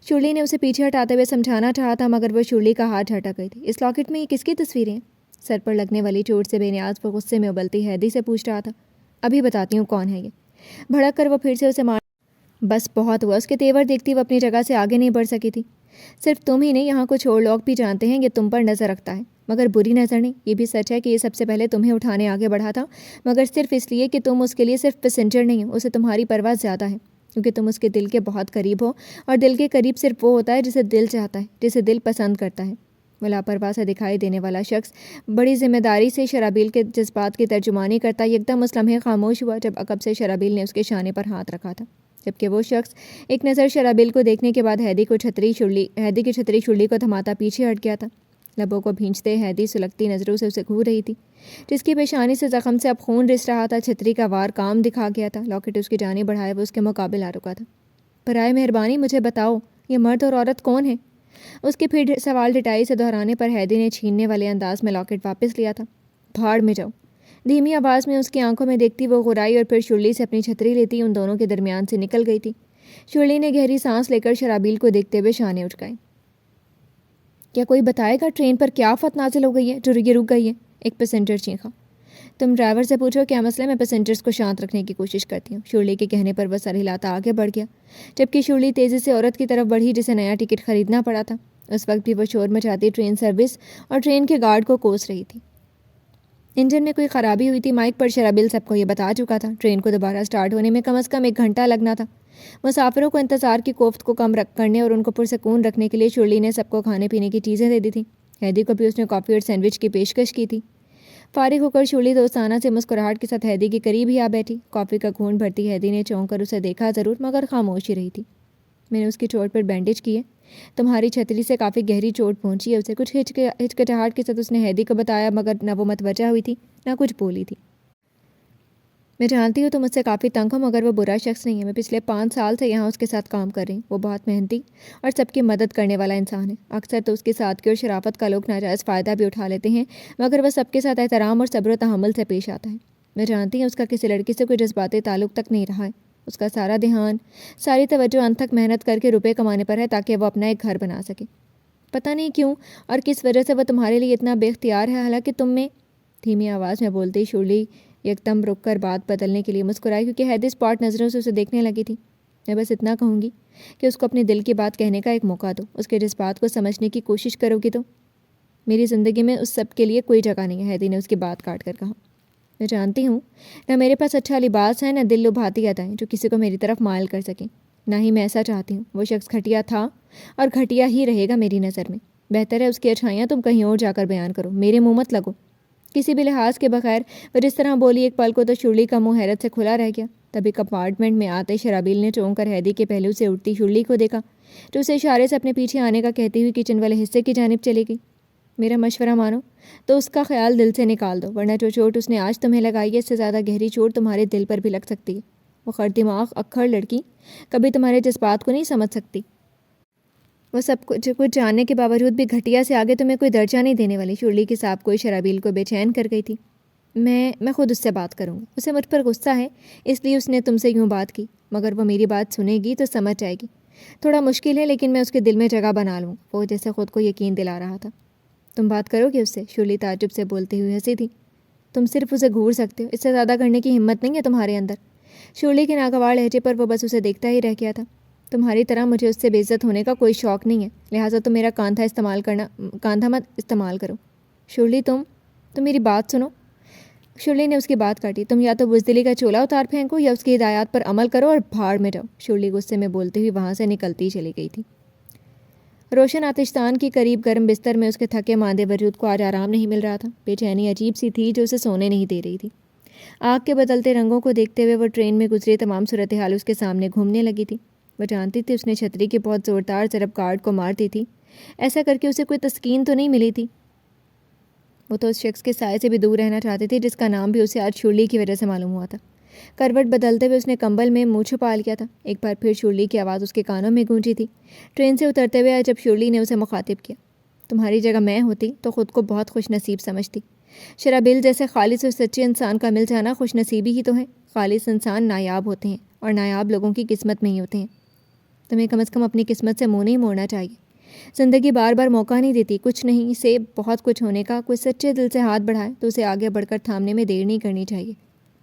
شرلی نے اسے پیچھے ہٹاتے ہوئے سمجھانا چاہا تھا، مگر وہ شرلی کا ہاتھ ہٹا گئی تھی۔ اس لاکٹ میں یہ کس کی تصویریں ہیں؟ سر پر لگنے والی چوٹ سے بے نیاز وہ غصے میں ابلتی ہیدی سے پوچھ رہا تھا۔ ابھی بتاتی ہوں کون ہے یہ۔ بھڑک کر وہ پھر سے اسے بس بہت ہوا۔ اس کے تیور دیکھتی وہ اپنی جگہ سے آگے نہیں بڑھ سکی تھی۔ صرف تم ہی نہیں، یہاں کچھ اور لوگ بھی جانتے ہیں یہ تم پر نظر رکھتا ہے، مگر بری نظر نہیں۔ یہ بھی سچ ہے کہ یہ سب سے پہلے تمہیں اٹھانے آگے بڑھا تھا، مگر صرف اس لیے کہ تم اس کے لیے صرف پیسنجر نہیں ہو، اسے تمہاری پرواہ زیادہ ہے، کیونکہ تم اس کے دل کے بہت قریب ہو، اور دل کے قریب صرف وہ ہوتا ہے جسے دل چاہتا ہے، جسے دل پسند کرتا ہے۔ وہ لاپرواہ سے دکھائی دینے والا شخص بڑی ذمہ داری سے شرابیل کے جذبات کی ترجمانی کرتا یکدم اس لمحے خاموش ہوا جب عقب سے شرابیل نے اس کے شانے پر ہاتھ رکھا تھا، جبکہ وہ شخص ایک نظر شرابیل کو دیکھنے کے بعد ہیدی کی چھتری شرلی کو تھماتا پیچھے ہٹ گیا تھا۔ لبوں کو بھینچتے ہیدی سلگتی نظروں سے اسے گھور رہی تھی، جس کی پیشانی سے زخم سے اب خون رس رہا تھا۔ چھتری کا وار کام دکھا گیا تھا، لاکٹ اس کی جانب بڑھائے وہ اس کے مقابل آ رکا تھا۔ برائے مہربانی مجھے بتاؤ، یہ مرد اور عورت کون ہے؟ اس کے پھر سوال ڈٹائی سے دہرانے پر ہیدی نے چھیننے والے انداز میں لاکٹ واپس لیا تھا۔ بھاڑ میں جاؤ، دھیمی آواز میں اس کی آنکھوں میں دیکھتی وہ غرائی اور پھر شرلی سے اپنی چھتری لیتی ان دونوں کے درمیان سے نکل گئی تھی۔ شرلی نے گہری سانس لے کر شرابیل کو دیکھتے ہوئے شانے اٹھائے۔ کیا کوئی بتائے گا ٹرین پر کیا آفت نازل ہو گئی ہے جو یہ رک گئی ہے؟ ایک پیسنجر چیخا۔ تم ڈرائیور سے پوچھو کیا مسئلہ ہے، میں پیسنجرز کو شانت رکھنے کی کوشش کرتی ہوں۔ شرلی کے کہنے پر وہ سر ہلاتا آگے بڑھ گیا، جبکہ شرلی تیزی سے عورت کی طرف بڑھی جسے نیا ٹکٹ خریدنا پڑا تھا۔ اس وقت بھی وہ شور مچاتی ٹرین سروس اور ٹرین کے گارڈ کو کوس رہی تھی۔ انجن میں کوئی خرابی ہوئی تھی، مائک پر شرابیل سب کو یہ بتا چکا تھا۔ ٹرین کو دوبارہ سٹارٹ ہونے میں کم از کم 1 گھنٹہ لگنا تھا۔ مسافروں کو انتظار کی کوفت کو کم کرنے اور ان کو پرسکون رکھنے کے لیے شرلی نے سب کو کھانے پینے کی چیزیں دے دی تھیں۔ ہیدی کو بھی اس نے کافی اور سینڈوچ کی پیشکش کی تھی۔ فارغ ہو کر شرلی دوستانہ سے مسکراہٹ کے ساتھ ہیدی کے قریب ہی آ بیٹھی۔ کافی کا گھونٹ بھرتی ہیدی نے چونک کر اسے دیکھا ضرور، مگر خاموش ہی رہی تھی۔ میں نے اس کی چوٹ پر بینڈیج کی ہے، تمہاری چھتری سے کافی گہری چوٹ پہنچی ہے اسے۔ کچھ ہچکچاہٹ کے ساتھ اس نے ہیدی کو بتایا، مگر نہ وہ متوجہ ہوئی تھی نہ کچھ بولی تھی۔ میں جانتی ہوں تم مجھ سے کافی تنگ ہو، مگر وہ برا شخص نہیں ہے۔ میں پچھلے 5 سال سے یہاں اس کے ساتھ کام کر رہی ہوں۔ وہ بہت محنتی اور سب کی مدد کرنے والا انسان ہے۔ اکثر تو اس کی سادگی اور شرافت کا لوگ ناجائز فائدہ بھی اٹھا لیتے ہیں، مگر وہ سب کے ساتھ احترام اور صبر و تحمل سے پیش آتا ہے۔ میں جانتی ہوں اس کا کسی لڑکی سے کوئی جذباتی تعلق تک نہیں رہا ہے۔ اس کا سارا دھیان، ساری توجہ انتھک محنت کر کے روپے کمانے پر ہے تاکہ وہ اپنا ایک گھر بنا سکے۔ پتہ نہیں کیوں اور کس وجہ سے وہ تمہارے لیے اتنا بے اختیار ہے، حالانکہ تم میں… دھیمی آواز میں بولتی شرلی یکدم رک کر بات بدلنے کے لیے مسکرائی، کیونکہ ہیدی اسپاٹ نظروں سے اسے دیکھنے لگی تھی۔ میں بس اتنا کہوں گی کہ اس کو اپنے دل کی بات کہنے کا ایک موقع دو، اس کے جذبات کو سمجھنے کی کوشش کرو گی تو میری زندگی میں اس سب کے لیے کوئی جگہ نہیں ہے۔ ہیدی نے اس کی بات کاٹ کر کہا۔ میں جانتی ہوں نہ میرے پاس اچھا لباس ہے، نہ دل لبھاتی ادائیں جو کسی کو میری طرف مائل کر سکیں، نہ ہی میں ایسا چاہتی ہوں۔ وہ شخص گھٹیا تھا اور گھٹیا ہی رہے گا میری نظر میں۔ بہتر ہے اس کی اچھائیاں تم کہیں اور جا کر بیان کرو، میرے منہ مت لگو۔ کسی بھی لحاظ کے بغیر وہ جس طرح بولی ایک پل کو تو شرلی کا منہ حیرت سے کھلا رہ گیا۔ تبھی کمپارٹمنٹ میں آتے شرابیل نے چونک کر ہیدی کے پہلو سے اٹھتی شرلی کو دیکھا جو اسے اشارے سے اپنے پیچھے آنے کا کہتی ہوئی کچن والے حصے کی جانب چلی گئی۔ میرا مشورہ مانو تو اس کا خیال دل سے نکال دو، ورنہ جو چوٹ اس نے آج تمہیں لگائی ہے اس سے زیادہ گہری چوٹ تمہارے دل پر بھی لگ سکتی ہے۔ وہ خر دماغ اکھڑ لڑکی کبھی تمہارے جذبات کو نہیں سمجھ سکتی۔ وہ سب کچھ جاننے کے باوجود بھی گھٹیا سے آگے تمہیں کوئی درجہ نہیں دینے والی۔ شرلی کی صاحب کوئی شرابیل کو بے چین کر گئی تھی۔ میں خود اس سے بات کروں گا، اسے مجھ پر غصہ ہے اس لیے اس نے تم سے یوں بات کی، مگر وہ میری بات سنے گی تو سمجھ جائے گی۔ تھوڑا مشکل ہے لیکن میں اس کے دل میں جگہ بنا لوں۔ وہ جیسے خود کو یقین دلا رہا تھا۔ تم بات کرو گے اس سے؟ شرلی تعجب سے بولتے ہوئے ہنسی تھی۔ تم صرف اسے گھور سکتے ہو، اس سے زیادہ کرنے کی ہمت نہیں ہے تمہارے اندر۔ شرلی کے ناگوار لہجے پر وہ بس اسے دیکھتا ہی رہ گیا تھا۔ تمہاری طرح مجھے اس سے بے عزت ہونے کا کوئی شوق نہیں ہے، لہٰذا تم میرا کاندھا مت استعمال کرو۔ شرلی تم میری بات سنو۔ شرلی نے اس کی بات کاٹی۔ تم یا تو بزدلی کا چولہا اتار پھینکو یا اس کی ہدایات پر عمل کرو اور بھاڑ میں جاؤ۔ شرلی غصے میں بولتے ہوئی وہاں سے نکلتی چلی گئی تھی۔ روشن آتشدان کی قریب گرم بستر میں اس کے تھکے ماندے وجود کو آج آرام نہیں مل رہا تھا۔ بے چینی عجیب سی تھی جو اسے سونے نہیں دے رہی تھی۔ آگ کے بدلتے رنگوں کو دیکھتے ہوئے وہ ٹرین میں گزری تمام صورتحال اس کے سامنے گھومنے لگی تھی۔ وہ جانتی تھی اس نے چھتری کی بہت زوردار ضرب گارڈ کو مار دی تھی، ایسا کر کے اسے کوئی تسکین تو نہیں ملی تھی۔ وہ تو اس شخص کے سائے سے بھی دور رہنا چاہتی تھی جس کا نام بھی اسے آج شرلی کی وجہ سے معلوم ہوا تھا۔ کروٹ بدلتے ہوئے اس نے کمبل میں منہ چھپا لیا تھا۔ ایک بار پھر شرلی کی آواز اس کے کانوں میں گونجی تھی۔ ٹرین سے اترتے ہوئے جب شرلی نے اسے مخاطب کیا، تمہاری جگہ میں ہوتی تو خود کو بہت خوش نصیب سمجھتی۔ شرابیل جیسے خالص اور سچے انسان کا مل جانا خوش نصیبی ہی تو ہے۔ خالص انسان نایاب ہوتے ہیں اور نایاب لوگوں کی قسمت میں ہی ہوتے ہیں۔ تمہیں کم از کم اپنی قسمت سے منہ نہیں موڑنا چاہیے۔ زندگی بار بار موقع نہیں دیتی کچھ نہیں سے بہت کچھ ہونے کا۔ کوئی سچے دل سے ہاتھ بڑھائے تو اسے آگے بڑھ کر تھامنے میں دیر نہیں کرنی چاہیے۔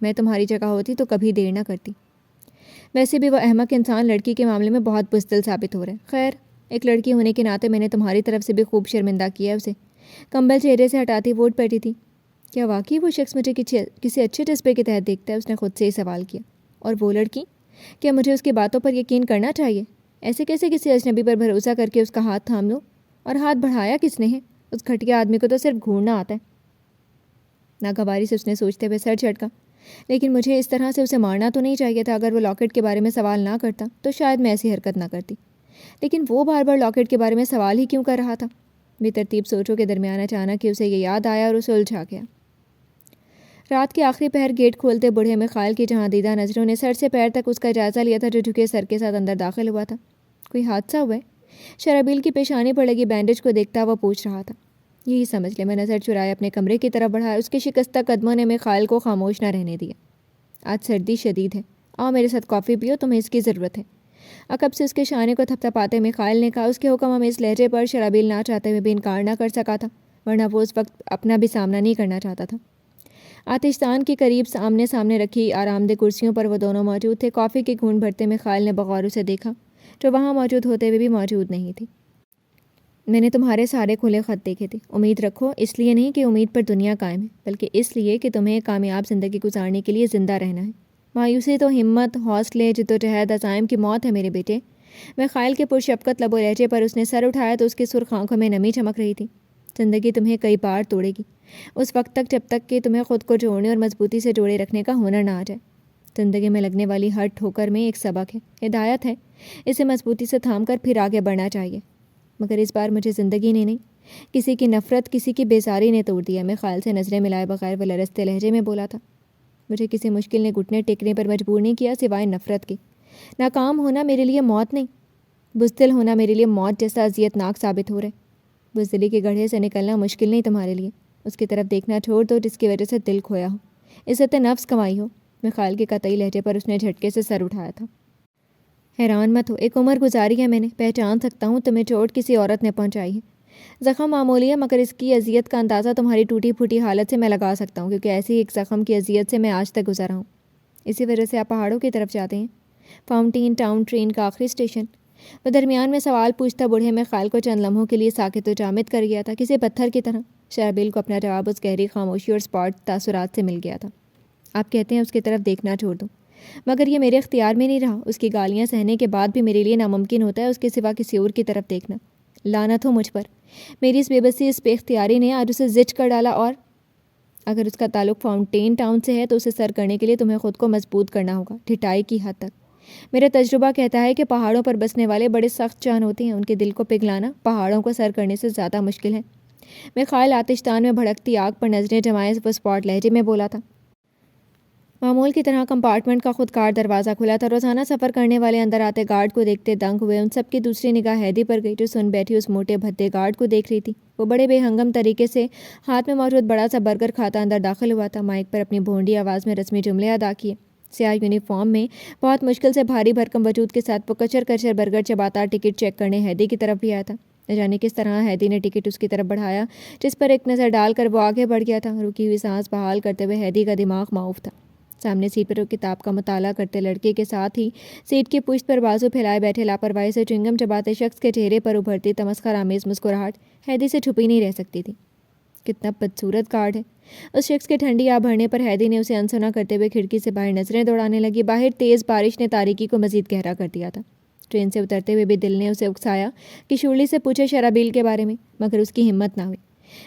میں تمہاری جگہ ہوتی تو کبھی دیر نہ کرتی۔ ویسے بھی وہ احمق انسان لڑکی کے معاملے میں بہت بزدل ثابت ہو رہا ہے۔ خیر، ایک لڑکی ہونے کے ناطے میں نے تمہاری طرف سے بھی خوب شرمندہ کیا ہے اسے۔ کمبل چہرے سے ہٹاتی ووٹ بیٹھی تھی۔ کیا واقعی وہ شخص مجھے کسی اچھے جذبے کے تحت دیکھتا ہے؟ اس نے خود سے ہی سوال کیا۔ اور وہ لڑکی، کیا مجھے اس کی باتوں پر یقین کرنا چاہیے؟ ایسے کیسے کسی اجنبی پر بھروسہ کر کے اس کا ہاتھ تھام لوں؟ اور ہاتھ بڑھایا کس نے ہے؟ اس گھٹیا آدمی کو تو صرف گھورنا آتا ہے۔ ناگواری سے اس نے سوچتے ہوئے سر جھٹکا۔ لیکن مجھے اس طرح سے اسے مارنا تو نہیں چاہیے تھا۔ اگر وہ لاکٹ کے بارے میں سوال نہ کرتا تو شاید میں ایسی حرکت نہ کرتی، لیکن وہ بار بار لاکٹ کے بارے میں سوال ہی کیوں کر رہا تھا؟ بے ترتیب سوچوں کے درمیان اچانک ہی اسے یہ یاد آیا اور اسے الجھا گیا۔ رات کے آخری پہر گیٹ کھولتے بوڑھے میخائیل کی جہاں دیدہ نظروں نے سر سے پیر تک اس کا جائزہ لیا تھا جو جھکے سر کے ساتھ اندر داخل ہوا تھا۔ کوئی حادثہ ہوا ہے؟ شرابیل کی پیشانی پر لگی بینڈیج کو دیکھتا وہ پوچھ رہا تھا۔ یہی سمجھ لے۔ میں نظر چرائے اپنے کمرے کی طرف بڑھا۔ اس کے شکستہ قدموں نے میخائیل کو خاموش نہ رہنے دیا۔ آج سردی شدید ہے، آؤ میرے ساتھ کافی پیو، تمہیں اس کی ضرورت ہے۔ عقب سے اس کے شانے کو تھپتھپاتے میخائیل نے کہا۔ اس کے حکم ہمیں اس لہجے پر شرابیل نہ چاہتے ہوئے بھی انکار نہ کر سکا تھا، ورنہ وہ اس وقت اپنا بھی سامنا نہیں کرنا چاہتا تھا۔ آتشدان کے قریب آمنے سامنے رکھی آرام دہ کرسیوں پر وہ دونوں موجود تھے۔ کافی کی گھونٹ بھرتے میخائیل نے بغور اسے دیکھا جو وہاں موجود ہوتے ہوئے بھی موجود نہیں تھی۔ میں نے تمہارے سارے کھلے خط دیکھے تھے۔ امید رکھو، اس لیے نہیں کہ امید پر دنیا قائم ہے، بلکہ اس لیے کہ تمہیں کامیاب زندگی گزارنے کے لیے زندہ رہنا ہے۔ مایوسی تو ہمت، حوصلے، جدوجہد، عزائم کی موت ہے میرے بیٹے۔ میخائیل کے پرشفقت لب و لہجے پر اس نے سر اٹھایا تو اس کی سرخ آنکھوں میں نمی چمک رہی تھی۔ زندگی تمہیں کئی بار توڑے گی، اس وقت تک جب تک کہ تمہیں خود کو جوڑنے اور مضبوطی سے جوڑے رکھنے کا ہنر نہ آ جائے۔ زندگی میں لگنے والی ہر ٹھوکر میں ایک سبق ہے، ہدایت ہے۔ اسے مضبوطی سے تھام کر پھر آگے بڑھنا چاہیے۔ مگر اس بار مجھے زندگی نے نہیں، کسی کی نفرت، کسی کی بیزاری نے توڑ دیا۔ میخائیل سے نظریں ملائے بغیر وہ لرزتے لہجے میں بولا تھا۔ مجھے کسی مشکل نے گھٹنے ٹیکنے پر مجبور نہیں کیا سوائے نفرت کے۔ ناکام ہونا میرے لیے موت نہیں، بزدل ہونا میرے لیے موت جیسا اذیت ناک ثابت ہو رہا ہے۔ بزدلی کے گڑھے سے نکلنا مشکل نہیں تمہارے لیے، اس کی طرف دیکھنا چھوڑ دو جس کی وجہ سے دل کھویا ہو، عزت نفس کمائی ہو۔ میخائیل کے قطعی لہجے پر اس نے جھٹکے سے سر اٹھایا تھا۔ حیران مت ہو، ایک عمر گزاری ہے میں نے، پہچان سکتا ہوں تمہیں چوٹ کسی عورت نے پہنچائی ہے۔ زخم معمولی ہے مگر اس کی اذیت کا اندازہ تمہاری ٹوٹی پھوٹی حالت سے میں لگا سکتا ہوں، کیونکہ ایسی ایک زخم کی اذیت سے میں آج تک گزرا ہوں۔ اسی وجہ سے آپ پہاڑوں کی طرف جاتے ہیں، فاؤنٹین ٹاؤن ٹرین کا آخری اسٹیشن۔ وہ درمیان میں سوال پوچھتا بوڑھے میخائیل کو چند لمحوں کے لیے ساکت و جامد کر گیا تھا، کسی پتھر کی طرح۔ شرابیل کو اپنا جواب اس گہری خاموشی اور اسپاٹ تاثرات سے مل گیا تھا۔ آپ کہتے ہیں اس کی طرف دیکھنا چھوڑ دوں، مگر یہ میرے اختیار میں نہیں رہا۔ اس کی گالیاں سہنے کے بعد بھی میرے لیے ناممکن ہوتا ہے اس کے سوا کسی اور کی طرف دیکھنا۔ لعنت ہو مجھ پر، میری اس بے بسی، اس بے اختیاری نے آج اسے زچ کر ڈالا اور اگر اس کا تعلق فاؤنٹین ٹاؤن سے ہے تو اسے سر کرنے کے لیے تمہیں خود کو مضبوط کرنا ہوگا، ڈھٹائی کی حد تک۔ میرا تجربہ کہتا ہے کہ پہاڑوں پر بسنے والے بڑے سخت جان ہوتے ہیں، ان کے دل کو پگھلانا پہاڑوں کو سر کرنے سے زیادہ مشکل ہے۔ میخائل آتش دان میں بھڑکتی آگ پر نظریں جمائے وہ اسپاٹ لہجے میں بولا تھا۔ معمول کی طرح کمپارٹمنٹ کا خودکار دروازہ کھلا تھا۔ روزانہ سفر کرنے والے اندر آتے گارڈ کو دیکھتے دنگ ہوئے۔ ان سب کی دوسری نگاہ ہیدی پر گئی جو سن بیٹھی اس موٹے بھدے گارڈ کو دیکھ رہی تھی۔ وہ بڑے بے ہنگم طریقے سے ہاتھ میں موجود بڑا سا برگر کھاتا اندر داخل ہوا تھا۔ مائک پر اپنی بھونڈی آواز میں رسمی جملے ادا کیے۔ سیاہ یونیفارم میں بہت مشکل سے بھاری بھرکم وجود کے ساتھ وہ کچر کچر برگر چباتا ٹکٹ چیک کرنے ہیدی کی طرف بھی آیا تھا۔ نہ جانے کس طرح ہیدی نے ٹکٹ اس کی طرف بڑھایا، جس پر ایک نظر ڈال کر وہ آگے بڑھ گیا تھا۔ رکی ہوئی سانس بحال کرتے ہوئے ہیدی کا دماغ معاف تھا۔ سامنے سیٹ پر وہ کتاب کا مطالعہ کرتے لڑکے کے ساتھ ہی سیٹ کی پشت پر بازو پھیلائے بیٹھے لاپرواہی سے چوئنگم چباتے شخص کے چہرے پر ابھرتی تمسخر آمیز مسکراہٹ ہیدی سے چھپی نہیں رہ سکتی تھی۔ کتنا بدصورت گارڈ ہے۔ اس شخص کے ٹھنڈی آہ بھرنے پر ہیدی نے اسے انسنا کرتے ہوئے کھڑکی سے باہر نظریں دوڑانے لگی۔ باہر تیز بارش نے تاریکی کو مزید گہرا کر دیا تھا۔ ٹرین سے اترتے ہوئے بھی دل نے اسے اکسایا کہ شرلی سے پوچھے شرابیل کے بارے میں، مگر اس کی ہمت نہ ہوئی۔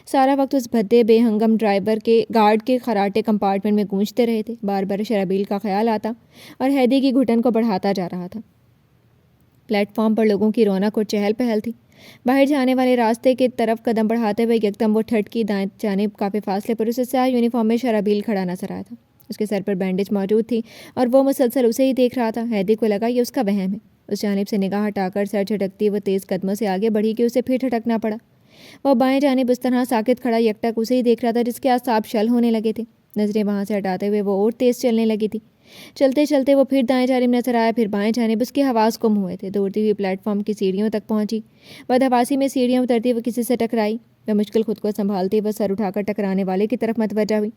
سارا وقت اس بھدے بے ہنگم ڈرائیور کے گارڈ کے خراٹے کمپارٹمنٹ میں گونجتے رہے تھے۔ بار بار شرابیل کا خیال آتا اور ہیدی کی گھٹن کو بڑھاتا جا رہا تھا۔ پلیٹ فارم پر لوگوں کی رونق اور چہل پہل تھی۔ باہر جانے والے راستے کی طرف قدم بڑھاتے ہوئے یکدم وہ ٹھٹکی دائیں جانب کافی فاصلے پر اسے سیاہ یونیفارم میں شرابیل کھڑا نظر آیا تھا۔ اس کے سر پر بینڈیج موجود تھی اور وہ مسلسل اسے ہی دیکھ رہا تھا۔ ہیدی کو لگا یہ اس کا وہم ہے۔ اس جانب سے نگاہ ہٹا کر سر جھٹکتی وہ تیز قدموں سے آگے بڑھی کہ اسے پھر جھٹکنا پڑا۔ وہ بائیں جانب اس طرح ساکت کھڑا یکٹک اسے ہی دیکھ رہا تھا جس کے اعصاب شل ہونے لگے تھے۔ نظریں وہاں سے ہٹاتے ہوئے وہ اور تیز چلنے لگی تھی۔ چلتے چلتے وہ پھر دائیں جانب نظر آیا، پھر بائیں جانب۔ اس کے حواس گم ہوئے تھے۔ دوڑتی ہوئی پلیٹ فارم کی سیڑھیوں تک پہنچی۔ بدحواسی میں سیڑھیاں اترتی وہ کسی سے ٹکرائی۔ وہ مشکل خود کو سنبھالتی وہ سر اٹھا کر ٹکرانے والے کی طرف متوجہ ہوئی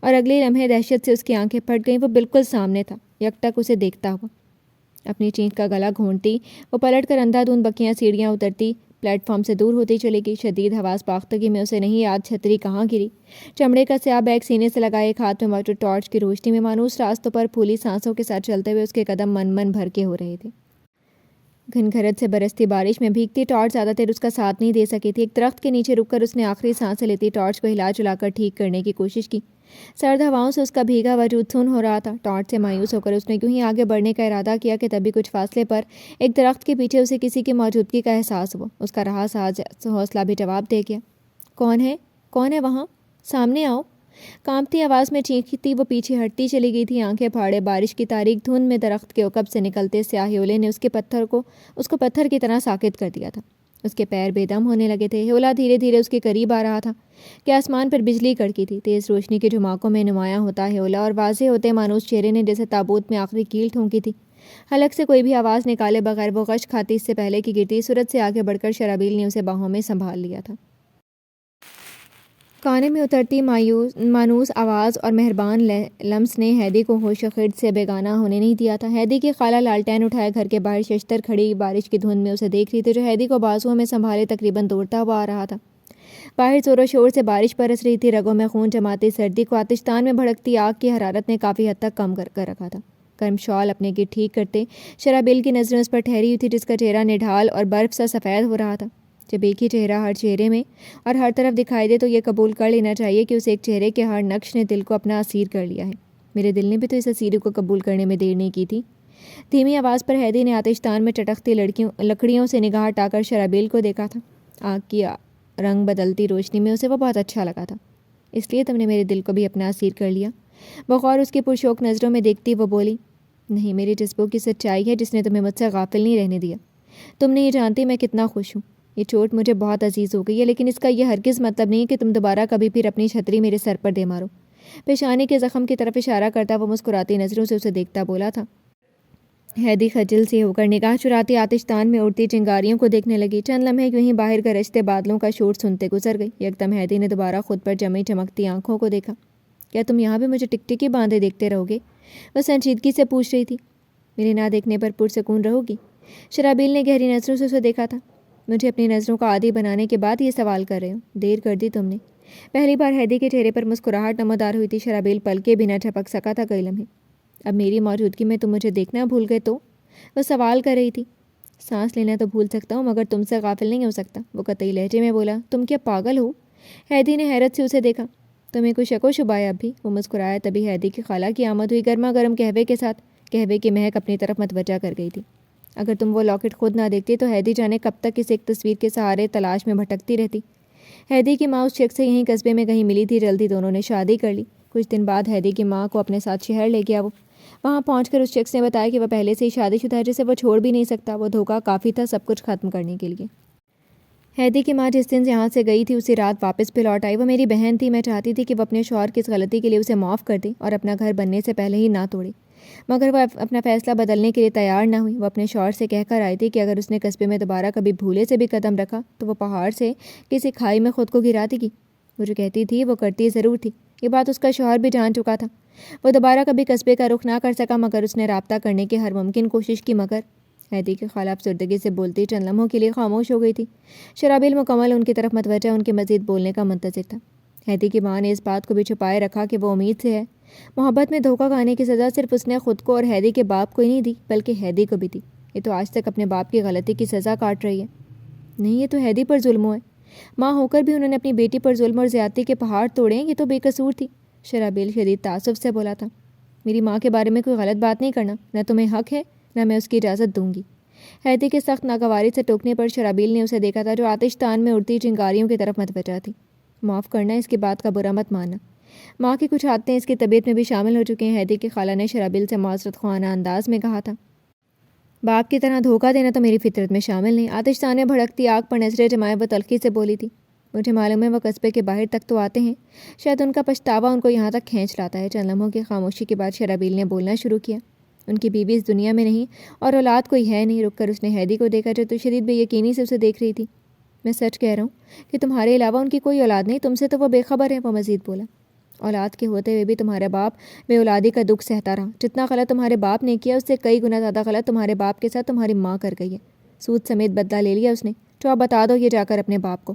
اور اگلی لمحے دہشت سے اس کی آنکھیں پھٹ گئیں۔ وہ بالکل سامنے تھا، یکٹک اسے دیکھتا ہوا۔ اپنی چینخ کا گلا گھونٹتی وہ پلٹ کر اندھا دھند بکیاں سیڑھیاں اترتی پلیٹ فارم سے دور ہوتی چلے گئی۔ شدید حواس باختگی میں اسے نہیں یاد چھتری کہاں گری۔ چمڑے کا سیاہ بیگ سینے سے لگائے ایک ہاتھ میں موجود ٹارچ کی روشنی میں مانوس راستوں پر پھولی سانسوں کے ساتھ چلتے ہوئے اس کے قدم من بھر کے ہو رہے تھے۔ گھنگھرٹ سے برستی بارش میں بھیگتی ٹارچ زیادہ دیر اس کا ساتھ نہیں دے سکی تھی۔ ایک درخت کے نیچے رک کر اس نے آخری سانسیں لیتی ٹارچ کو ہلا جلا کر ٹھیک کرنے کی کوشش کی۔ سرد ہواؤں سے اس کا بھیگا وجود سن ہو رہا تھا۔ ٹارچ سے مایوس ہو کر اس نے یوں ہی آگے بڑھنے کا ارادہ کیا کہ تبھی کچھ فاصلے پر ایک درخت کے پیچھے اسے کسی کی موجودگی کا احساس ہوا۔ اس کا رہا ساز حوصلہ بھی جواب دے گیا۔ کون ہے وہاں؟ سامنے آؤ۔ کانپتی آواز میں چیختی وہ پیچھے ہٹتی چلی گئی تھی، آنکھیں پھاڑے۔ بارش کی تاریک دھند میں درخت کے عقب سے نکلتے سیاہ ہیولے نے اس کو پتھر کی طرح ساکت کر دیا تھا۔ اس کے پیر بے دم ہونے لگے تھے۔ ہیولا دھیرے دھیرے اس کے قریب آ رہا تھا کہ آسمان پر بجلی کڑکی تھی۔ تیز روشنی کے جھماکوں میں نمایاں ہوتا ہیولا اور واضح ہوتے مانوس چہرے نے جیسے تابوت میں آخری کیل ٹھونکی تھی۔ حلق سے کوئی بھی آواز نکالے بغیر وہ غش کھاتی اس سے پہلے کہ گرتی صورت سے آگے بڑھ کر شرابیل نے اسے باہوں میں سنبھال لیا تھا۔ کانے میں اترتی مانوس آواز اور مہربان لمس نے ہیدی کو ہوش و خرد سے بیگانہ ہونے نہیں دیا تھا۔ ہیدی کی خالہ لالٹین اٹھائے گھر کے باہر ششتر کھڑی بارش کی دھند میں اسے دیکھ رہی تھی، جو ہیدی کو بازوؤں میں سنبھالے تقریباً دوڑتا ہوا آ رہا تھا۔ باہر زور و شور سے بارش برس رہی تھی۔ رگوں میں خون جماتی سردی کو آتش دان میں بھڑکتی آگ کی حرارت نے کافی حد تک کم کر رکھا تھا۔ گرم شال اپنے گرد ٹھیک کرتے شرابیل کی نظریں اس پر ٹھہری ہوئی تھی جس کا چہرہ نڈھال اور برف سا سفید ہو رہا تھا۔ جب ایک ہی چہرہ ہر چہرے میں اور ہر طرف دکھائی دے تو یہ قبول کر لینا چاہیے کہ اس ایک چہرے کے ہر نقش نے دل کو اپنا اسیر کر لیا ہے۔ میرے دل نے بھی تو اس اسیری کو قبول کرنے میں دیر نہیں کی تھی۔ دھیمی آواز پر ہیدی نے آتش دان میں چٹکتی لکڑیوں سے نگاہ ہٹا کر شرابیل کو دیکھا تھا۔ آگ کی رنگ بدلتی روشنی میں اسے وہ بہت اچھا لگا تھا۔ اس لیے تم نے میرے دل کو بھی اپنا اسیر کر لیا؟ بغور اس کی پرشوق نظروں میں دیکھتی وہ بولی۔ نہیں، میری جذبوں کی سچائی ہے جس نے تمہیں مجھ سے غافل نہیں رہنے دیا۔ تم نہیں جانتی میں کتنا خوش ہوں۔ یہ چوٹ مجھے بہت عزیز ہو گئی ہے، لیکن اس کا یہ ہرگز مطلب نہیں کہ تم دوبارہ کبھی پھر اپنی چھتری میرے سر پر دے مارو۔ پیشانی کے زخم کی طرف اشارہ کرتا وہ مسکراتی نظروں سے اسے دیکھتا بولا تھا۔ ہیدی خجل سی ہو کر نگاہ چراتی آتش دان میں اڑتی چنگاریوں کو دیکھنے لگی۔ چند لمحے یوں ہی باہر گرجتے بادلوں کا شور سنتے گزر گئی۔ یکدم ہیدی نے دوبارہ خود پر جمی چمکتی آنکھوں کو دیکھا۔ کیا تم یہاں بھی مجھے ٹکٹکی باندھے دیکھتے رہو گے؟ وہ سنجیدگی سے پوچھ رہی تھی۔ میرے نہ دیکھنے پر پرسکون رہو گی؟ شرابیل نے گہری نظروں سے اسے دیکھا تھا۔ مجھے اپنی نظروں کا عادی بنانے کے بعد یہ سوال کر رہے ہو؟ دیر کر دی تم نے۔ پہلی بار ہیدی کے چہرے پر مسکراہٹ نمودار ہوئی تھی۔ شرابیل پلکیں بھی نہ جھپک سکا تھا کئی لمحے۔ اب میری موجودگی میں تم مجھے دیکھنا بھول گئے تو؟ وہ سوال کر رہی تھی۔ سانس لینا تو بھول سکتا ہوں مگر تم سے غافل نہیں ہو سکتا، وہ قطعی لہجے میں بولا۔ تم کیا پاگل ہو؟ ہیدی نے حیرت سے اسے دیکھا۔ تمہیں کوئی شک و شبہ ہے اب بھی؟ وہ مسکرایا۔ تبھی ہیدی کی خالہ کی آمد ہوئی گرما گرم قہوے کے ساتھ۔ قہوے کی مہک اپنی طرف متوجہ کر گئی تھی۔ اگر تم وہ لاکٹ خود نہ دیکھتی تو ہیدی جانے کب تک اس ایک تصویر کے سہارے تلاش میں بھٹکتی رہتی۔ ہیدی کی ماں اس شخص سے یہیں قصبے میں کہیں ملی تھی، جلدی دونوں نے شادی کر لی۔ کچھ دن بعد ہیدی کی ماں کو اپنے ساتھ شہر لے گیا وہ۔ وہاں پہنچ کر اس شخص نے بتایا کہ وہ پہلے سے ہی شادی شدہ ہے، جسے وہ چھوڑ بھی نہیں سکتا۔ وہ دھوکہ کافی تھا سب کچھ ختم کرنے کے لیے۔ ہیدی کی ماں جس دن یہاں سے گئی تھی اسی رات واپس بھی لوٹ آئی۔ وہ میری بہن تھی، میں چاہتی تھی کہ وہ اپنے شوہر کی اس غلطی کے لیے اسے معاف کر دے اور اپنا گھر بننے سے پہلے ہی نہ توڑے، مگر وہ اپنا فیصلہ بدلنے کے لیے تیار نہ ہوئی۔ وہ اپنے شوہر سے کہہ کر آئی تھی کہ اگر اس نے قصبے میں دوبارہ کبھی بھولے سے بھی قدم رکھا تو وہ پہاڑ سے کسی کھائی میں خود کو گرا دے گی۔ وہ جو کہتی تھی وہ کرتی ضرور تھی۔ یہ بات اس کا شوہر بھی جان چکا تھا۔ وہ دوبارہ کبھی قصبے کا رخ نہ کر سکا، مگر اس نے رابطہ کرنے کی ہر ممکن کوشش کی، مگر ہیدی کی خالہ افسردگی سے بولتی چند لمحوں کے لیے خاموش ہو گئی تھی۔ شرابیل مکمل ان کی طرف متوجہ ان کے مزید بولنے کا منتظر تھا۔ ہیدی کی ماں نے اس بات کو بھی چھپائے رکھا کہ وہ امید سے ہے۔ محبت میں دھوکہ کھانے کی سزا صرف اس نے خود کو اور ہیدی کے باپ کو ہی نہیں دی، بلکہ ہیدی کو بھی دی۔ یہ تو آج تک اپنے باپ کی غلطی کی سزا کاٹ رہی ہے۔ نہیں، یہ تو ہیدی پر ظلم ہے۔ ماں ہو کر بھی انہوں نے اپنی بیٹی پر ظلم اور زیادتی کے پہاڑ توڑے، یہ تو بے قصور تھی۔ شرابیل شدید تعصب سے بولا تھا۔ میری ماں کے بارے میں کوئی غلط بات نہیں کرنا، نہ تمہیں حق ہے نہ میں اس کی اجازت دوں گی۔ ہیدی کے سخت ناگواری سے ٹوکنے پر شرابیل نے اسے دیکھا تھا جو آتش تان میں اڑتی چنگاریوں کی طرف متوجہ تھی۔ معاف کرنا، اس کی بات کا برا مت ماننا۔ ماں کی کچھ عادتیں اس کی طبیعت میں بھی شامل ہو چکی ہیں، ہیدی کی خالہ نے شرابیل سے معذرت خواہانہ انداز میں کہا تھا۔ باپ کی طرح دھوکہ دینا تو میری فطرت میں شامل نہیں۔ آتش تان میں بھڑکتی آگ پر نظریں جمائے وہ تلخی سے بولی تھی۔ مجھے معلوم ہے وہ قصبے کے باہر تک تو آتے ہیں، شاید ان کا پچھتاوا ان کو یہاں تک کھینچ لاتا ہے۔ چند لمحوں کی خاموشی کے بعد شرابیل نے بولنا شروع کیا۔ ان کی بیوی اس دنیا میں نہیں اور اولاد کوئی ہے نہیں۔ رک کر اس نے ہیدی کو دیکھا جو تو شدید بے یقینی سے اسے دیکھ رہی تھی۔ میں سچ کہہ رہا ہوں کہ تمہارے علاوہ ان کی کوئی اولاد نہیں، تم سے تو وہ بے خبر ہے، وہ مزید بولا۔ اولاد کے ہوتے ہوئے بھی تمہارا باپ بے اولادی کا دکھ سہتا رہا۔ جتنا غلط تمہارے باپ نے کیا اس سے کئی گنا زیادہ غلط تمہارے باپ کے ساتھ تمہاری ماں کر گئی ہے۔ سود سمیت بدلہ لے لیا اس نے۔ تو اب بتا دو یہ جا کر اپنے باپ کو۔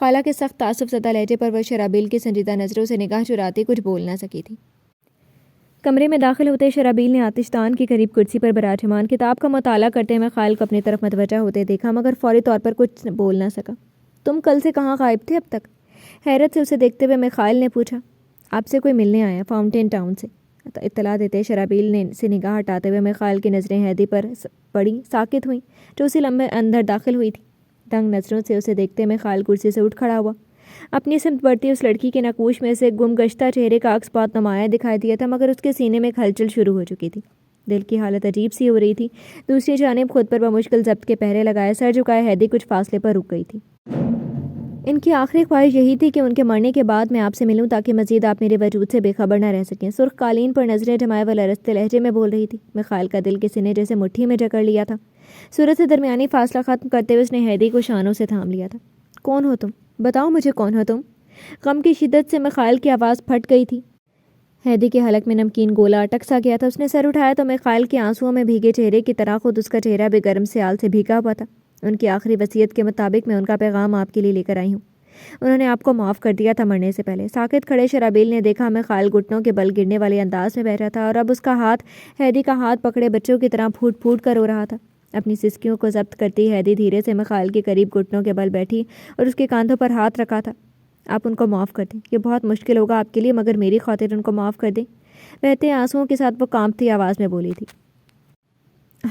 خالہ کے سخت تعصب زدہ لہجے پر وہ شرابیل کی سنجیدہ نظروں سے نگاہ چراتی کچھ بول نہ سکی تھی۔ کمرے میں داخل ہوتے شرابیل نے آتش تان کی قریب کرسی پر براجمان کتاب کا مطالعہ کرتے ہوئے خالد کو اپنی طرف متوجہ ہوتے دیکھا، مگر فوری طور پر کچھ بول نہ سکا۔ تم کل سے کہاں غائب تھے اب تک؟ حیرت سے اسے دیکھتے ہوئے میخائیل نے پوچھا۔ آپ سے کوئی ملنے آیا، فاؤنٹین ٹاؤن سے، اطلاع دیتے شرابیل نے سے نگاہ ہٹاتے ہوئے میخائیل کی نظریں ہیدی پر پڑی، ساکت ہوئیں جو اسی لمحے اندر داخل ہوئی تھی۔ تنگ نظروں سے اسے دیکھتے میخائیل کرسی سے اٹھ کھڑا ہوا۔ اپنی سمت بڑھتی اس لڑکی کے نقوش میں سے گم گشتہ چہرے کا عکس بہت نمایاں دکھائی دیا تھا، مگر اس کے سینے میں ایک ہلچل شروع ہو چکی تھی۔ دل کی حالت عجیب سی ہو رہی تھی۔ دوسری جانب خود پر بمشکل ضبط کے پہرے لگائے سر جھکائے ہیدی کچھ فاصلے پر رک گئی تھی۔ ان کی آخری خواہش یہی تھی کہ ان کے مرنے کے بعد میں آپ سے ملوں تاکہ مزید آپ میرے وجود سے بے خبر نہ رہ سکیں۔ سرخ قالین پر نظریں جمائے وہ لرزتے لہجے میں بول رہی تھی۔ میخائیل کا دل کسی نے جیسے مٹھی میں جکڑ لیا تھا۔ صورت سے درمیانی فاصلہ ختم کرتے ہوئے اس نے ہیدی کو شانوں سے تھام لیا تھا۔ کون ہو تم؟ بتاؤ مجھے کون ہو تم؟ غم کی شدت سے میخائیل کی آواز پھٹ گئی تھی۔ ہیدی کے حلق میں نمکین گولا اٹک سا گیا تھا۔ اس نے سر اٹھایا تو میخائیل کے آنسوؤں میں بھیگے چہرے کی طرح خود اس کا چہرہ بھی گرم سیال سے بھیگا ہوا تھا۔ ان کی آخری وصیت کے مطابق میں ان کا پیغام آپ کے لیے لے کر آئی ہوں۔ انہوں نے آپ کو معاف کر دیا تھا مرنے سے پہلے۔ ساکت کھڑے شرابیل نے دیکھا میخائیل گھٹنوں کے بل گرنے والے انداز میں بیٹھا تھا اور اب اس کا ہاتھ ہیدی کا ہاتھ پکڑے بچوں کی طرح پھوٹ پھوٹ کر رو رہا تھا۔ اپنی سسکیوں کو ضبط کرتی ہیدی دھیرے سے میخائیل کے قریب گھٹنوں کے بل بیٹھی اور اس کے کاندھوں پر ہاتھ رکھا تھا۔ آپ ان کو معاف کر دیں، یہ بہت مشکل ہوگا آپ کے لیے، مگر میری خاطر ان کو معاف کر دیں۔ بہتے آنسوؤں کے ساتھ وہ کانپتی آواز میں بولی تھی۔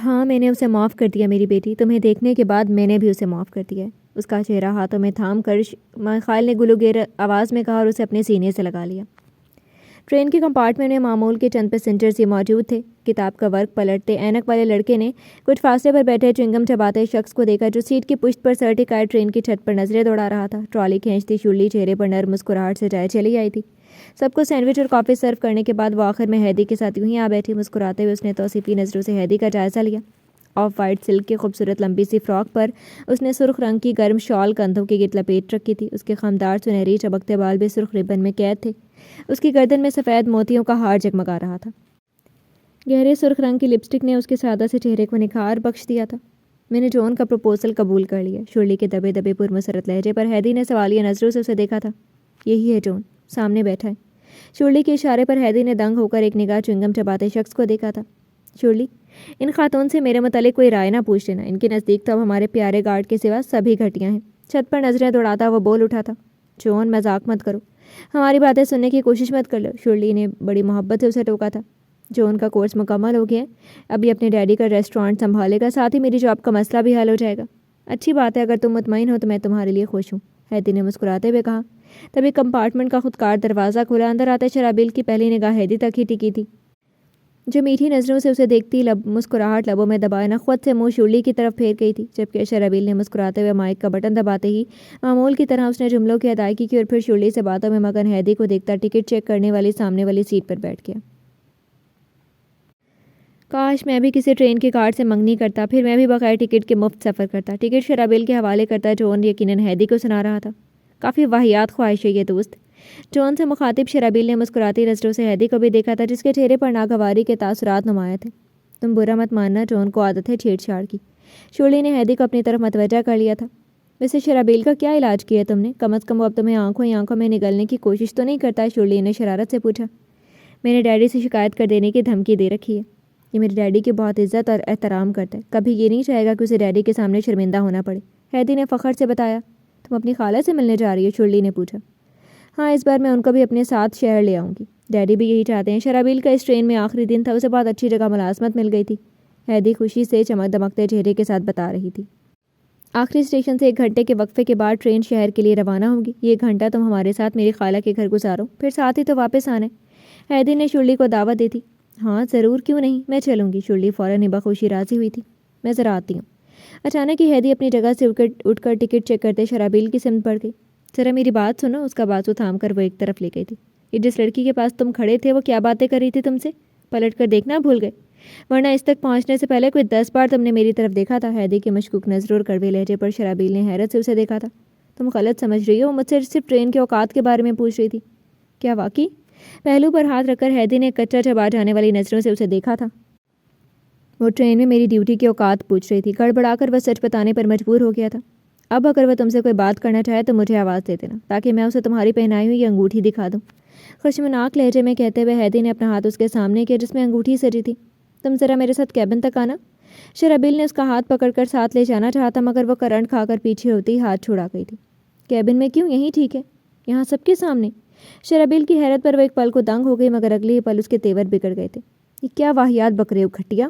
ہاں، میں نے اسے معاف کر دیا میری بیٹی، تمہیں دیکھنے کے بعد میں نے بھی اسے معاف کر دیا ہے۔ اس کا چہرہ ہاتھوں میں تھام کر میخائیل نے گلوگیر آواز میں کہا اور اسے اپنے سینے سے لگا لیا۔ ٹرین کے کمپارٹمنٹ میں معمول کے چند پیسنجرز ہی موجود تھے۔ کتاب کا ورق پلٹتے اینک والے لڑکے نے کچھ فاصلے پر بیٹھے چنگم چباتے شخص کو دیکھا جو سیٹ کی پشت پر سر ٹکائے ٹرین کی چھت پر نظریں دوڑا رہا تھا۔ ٹرالی کھینچتی شرلی چہرے پر نرم مسکراہٹ سے جائے چلی آئی تھی۔ سب کو سینڈوچ اور کافی سرو کرنے کے بعد وہ آخر میں ہیدی کے ساتھ یوں ہی آ بیٹھی۔ مسکراتے ہوئے اس نے توصیفی نظروں سے ہیدی کا جائزہ لیا۔ آف وائٹ سلک کی خوبصورت لمبی سی فراک پر اس نے سرخ رنگ کی گرم شال کندھوں کے گرد لپیٹ رکھی تھی۔ اس کے خمدار سنہری چمکتے بال بھی سرخ ربن میں قید تھے۔ اس کی گردن میں سفید موتیوں کا ہار جگمگا رہا تھا۔ گہرے سرخ رنگ کی لپسٹک نے اس کے سادہ سے چہرے کو نکھار بخش دیا تھا۔ میں نے جون کا پروپوزل قبول کر لیا۔ شرلی کے دبے دبے پرمسرت لہجے پر ہیدی نے سوالیہ نظروں سے اسے دیکھا تھا۔ یہی ہے جون، سامنے بیٹھا ہے۔ شرلی کے اشارے پر ہیدی نے دنگ ہو کر ایک نگاہ چنگم چباتے شخص کو دیکھا تھا۔ شرلی، ان خاتون سے میرے متعلق کوئی رائے نہ پوچھ لینا، ان کے نزدیک تو اب ہمارے پیارے گارڈ کے سوا سبھی گھٹیا ہیں۔ چھت پر نظریں دوڑاتا وہ بول اٹھا تھا۔ جون، مذاق مت کرو، ہماری باتیں سننے کی کوشش مت کر لو، شرلی نے بڑی محبت سے اسے ٹوکا تھا۔ جو ان کا کورس مکمل ہو گیا ہے، ابھی اپنے ڈیڈی کا ریسٹورانٹ سنبھالے گا، ساتھ ہی میری جاب کا مسئلہ بھی حل ہو جائے گا۔ اچھی بات ہے، اگر تم مطمئن ہو تو میں تمہارے لیے خوش ہوں، ہیدی نے مسکراتے ہوئے کہا۔ تبھی کمپارٹمنٹ کا خودکار دروازہ کھلا، اندر آتے شرابیل کی پہلی نگاہ ہیدی تک ہی ٹکی تھی، جو میٹھی نظروں سے اسے دیکھتی مسکراہٹ لبوں میں دبائے نخوت سے منہ شرلی کی طرف پھیر گئی تھی، جبکہ شرابیل نے مسکراتے ہوئے مائک کا بٹن دباتے ہی معمول کی طرح اس نے جملوں کی ادائیگی کی اور پھر شرلی سے باتوں میں مگن ہیدی کو دیکھتا ٹکٹ چیک کرنے والی سامنے والی سیٹ پر بیٹھ گیا۔ کاش میں بھی کسی ٹرین کے کارڈ سے منگنی کرتا، پھر میں بھی بغیر ٹکٹ کے مفت سفر کرتا۔ ٹکٹ شرابیل کے حوالے کرتا جون یقیناً ہیدی کو سنا رہا تھا۔ کافی واہیات خواہش ہے یہ دوست، جون سے مخاطب شرابیل نے مسکراتی نظروں سے ہیدی کو بھی دیکھا تھا، جس کے چہرے پر ناگواری کے تاثرات نمایاں تھے۔ تم برا مت ماننا، جون کو عادت ہے چھیڑ چھاڑ کی۔ شرلی نے ہیدی کو اپنی طرف متوجہ کر لیا تھا۔ ویسے شرابیل کا کیا علاج کیا تم نے؟ کم از کم وہ اب تمہیں آنکھوں میں نگلنے کی کوشش تو نہیں کرتا؟ شرلی نے شرارت سے پوچھا۔ میں نے ڈیڈی سے شکایت کر دینے کی دھمکی دے رکھی ہے۔ یہ میرے ڈیڈی کی بہت عزت اور احترام کرتا ہے، کبھی یہ نہیں چاہے گا کہ اسے ڈیڈی کے سامنے شرمندہ ہونا پڑے، ہیدی نے فخر سے بتایا۔ تم اپنی خالہ سے ملنے جا رہی ہو؟ شرلی نے پوچھا۔ ہاں، اس بار میں ان کو بھی اپنے ساتھ شہر لے آؤں گی، ڈیڈی بھی یہی چاہتے ہیں۔ شرابیل کا اس ٹرین میں آخری دن تھا، اسے بہت اچھی جگہ ملازمت مل گئی تھی، ہیدی خوشی سے چمک دمکتے چہرے کے ساتھ بتا رہی تھی۔ آخری اسٹیشن سے 1 گھنٹے کے وقفے کے بعد ٹرین شہر کے لیے روانہ ہوگی، یہ 1 گھنٹہ تم ہمارے ساتھ میری خالہ کے گھر گزارو، پھر ساتھ ہی تو واپس آنا ہے، ہیدی نے شرلی کو دعوت دی تھی۔ ہاں ضرور، کیوں نہیں، میں چلوں گی، شرلی فوراً بخوشی راضی ہوئی تھی۔ میں ذرا آتی ہوں۔ اچانک ہی ہیدی اپنی جگہ سے اٹھ کر ٹکٹ چیک کرتے شرابیل کی سمت بڑھ گئی۔ ذرا میری بات سنو، اس کا بازو تھام کر وہ ایک طرف لے گئی تھی۔ یہ جس لڑکی کے پاس تم کھڑے تھے وہ کیا باتیں کر رہی تھی تم سے؟ پلٹ کر دیکھنا بھول گئے؟ ورنہ اس تک پہنچنے سے پہلے کوئی 10 بار تم نے میری طرف دیکھا تھا۔ ہیدی کے مشکوک نظروں اور کڑوے لہجے پر شرابیل نے حیرت سے اسے دیکھا تھا۔ تم غلط سمجھ رہی ہو، مجھ سے صرف ٹرین کے اوقات کے بارے میں پوچھ رہی تھی۔ کیا واقعی؟ پہلو پر ہاتھ رکھ کر ہیدی نے کچا چبا جانے والی نظروں سے اسے دیکھا تھا۔ وہ ٹرین میں میری ڈیوٹی کے اوقات پوچھ رہی تھی، گڑبڑا کر وہ سچ بتانے پر مجبور ہو گیا تھا۔ اب اگر وہ تم سے کوئی بات کرنا چاہے تو مجھے آواز دے دینا، تاکہ میں اسے تمہاری پہنائی ہوئی یہ انگوٹھی دکھا دوں، خشمناک لہجے میں کہتے ہوئے ہیدی نے اپنا ہاتھ اس کے سامنے کیا جس میں انگوٹھی سجی تھی۔ تم ذرا میرے ساتھ کیبن تک آنا۔ شرابیل نے اس کا ہاتھ پکڑ کر ساتھ لے جانا چاہا تھا، مگر وہ کرنٹ کھا کر پیچھے ہوتی ہاتھ چھڑا گئی تھی۔ کیبن میں کیوں؟ یہیں ٹھیک ہے۔ یہاں سب کے سامنے؟ شرابیل کی حیرت پر وہ ایک پل کو دنگ ہو گئی، مگر اگلے ہی پل اس کے تیور بگڑ گئے تھے۔ یہ کیا واہیات بک رہے ہو گھٹیا؟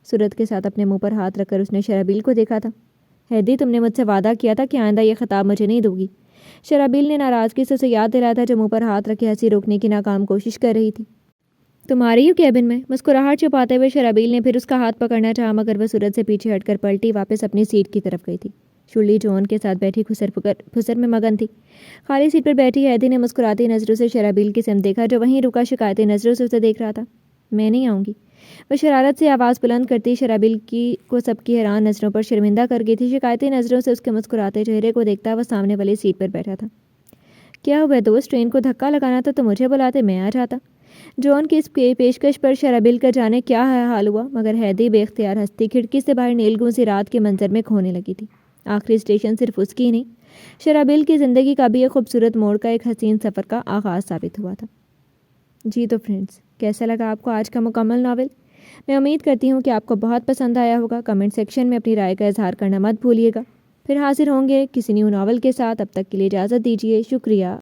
صورت کے ساتھ اپنے منہ پر ہاتھ رکھ کر اس نے شرابیل کو دیکھا تھا۔ ہیدی، تم نے مجھ سے وعدہ کیا تھا کہ آئندہ یہ خطاب مجھے نہیں دو گی۔ شرابیل نے ناراضگی سے اسے یاد دلایا تھا، جو منہ پر ہاتھ رکھے ہنسی روکنے کی ناکام کوشش کر رہی تھی۔ تم آ رہی ہو کیبن میں؟ مسکراہٹ چھپاتے ہوئے شرابیل نے پھر اس کا ہاتھ پکڑنا چاہا، مگر وہ صورت سے پیچھے ہٹ کر پلٹی واپس اپنی سیٹ کی طرف گئی تھی۔ شرلی جون کے ساتھ بیٹھی پھسر میں مگن تھی۔ خالی سیٹ پر بیٹھی ہیدی نے مسکراتی نظروں سے شرابیل کی سمت دیکھا، جو وہیں رکا شکایتی نظروں سے اسے دیکھ رہا تھا۔ میں نہیں آؤں گی، وہ شرارت سے آواز بلند کرتی شرابیل کو سب کی حیران نظروں پر شرمندہ کر گئی تھی۔ شکایتی نظروں سے اس کے مسکراتے چہرے کو دیکھتا وہ سامنے والی سیٹ پر بیٹھا تھا۔ کیا ہوا دوست؟ ٹرین کو دھکا لگانا تھا تو مجھے بلاتے، میں آ جاتا۔ جون کی اس پیشکش پر شرابیل کا جانے کیا حال ہوا، مگر ہیدی بے اختیار ہنستی کھڑکی سے باہر نیل گونسی رات کے منظر میں کھونے لگی تھی۔ آخری اسٹیشن صرف اس کی ہی نہیں، شرابیل کی زندگی کا بھی ایک خوبصورت موڑ کا ایک حسین سفر کا آغاز ثابت ہوا تھا۔ جی تو فرینڈز، کیسا لگا آپ کو آج کا مکمل ناول؟ میں امید کرتی ہوں کہ آپ کو بہت پسند آیا ہوگا۔ کمنٹ سیکشن میں اپنی رائے کا اظہار کرنا مت بھولیے گا۔ پھر حاضر ہوں گے کسی نیو ناول کے ساتھ، اب تک کے لیے اجازت دیجیے، شکریہ۔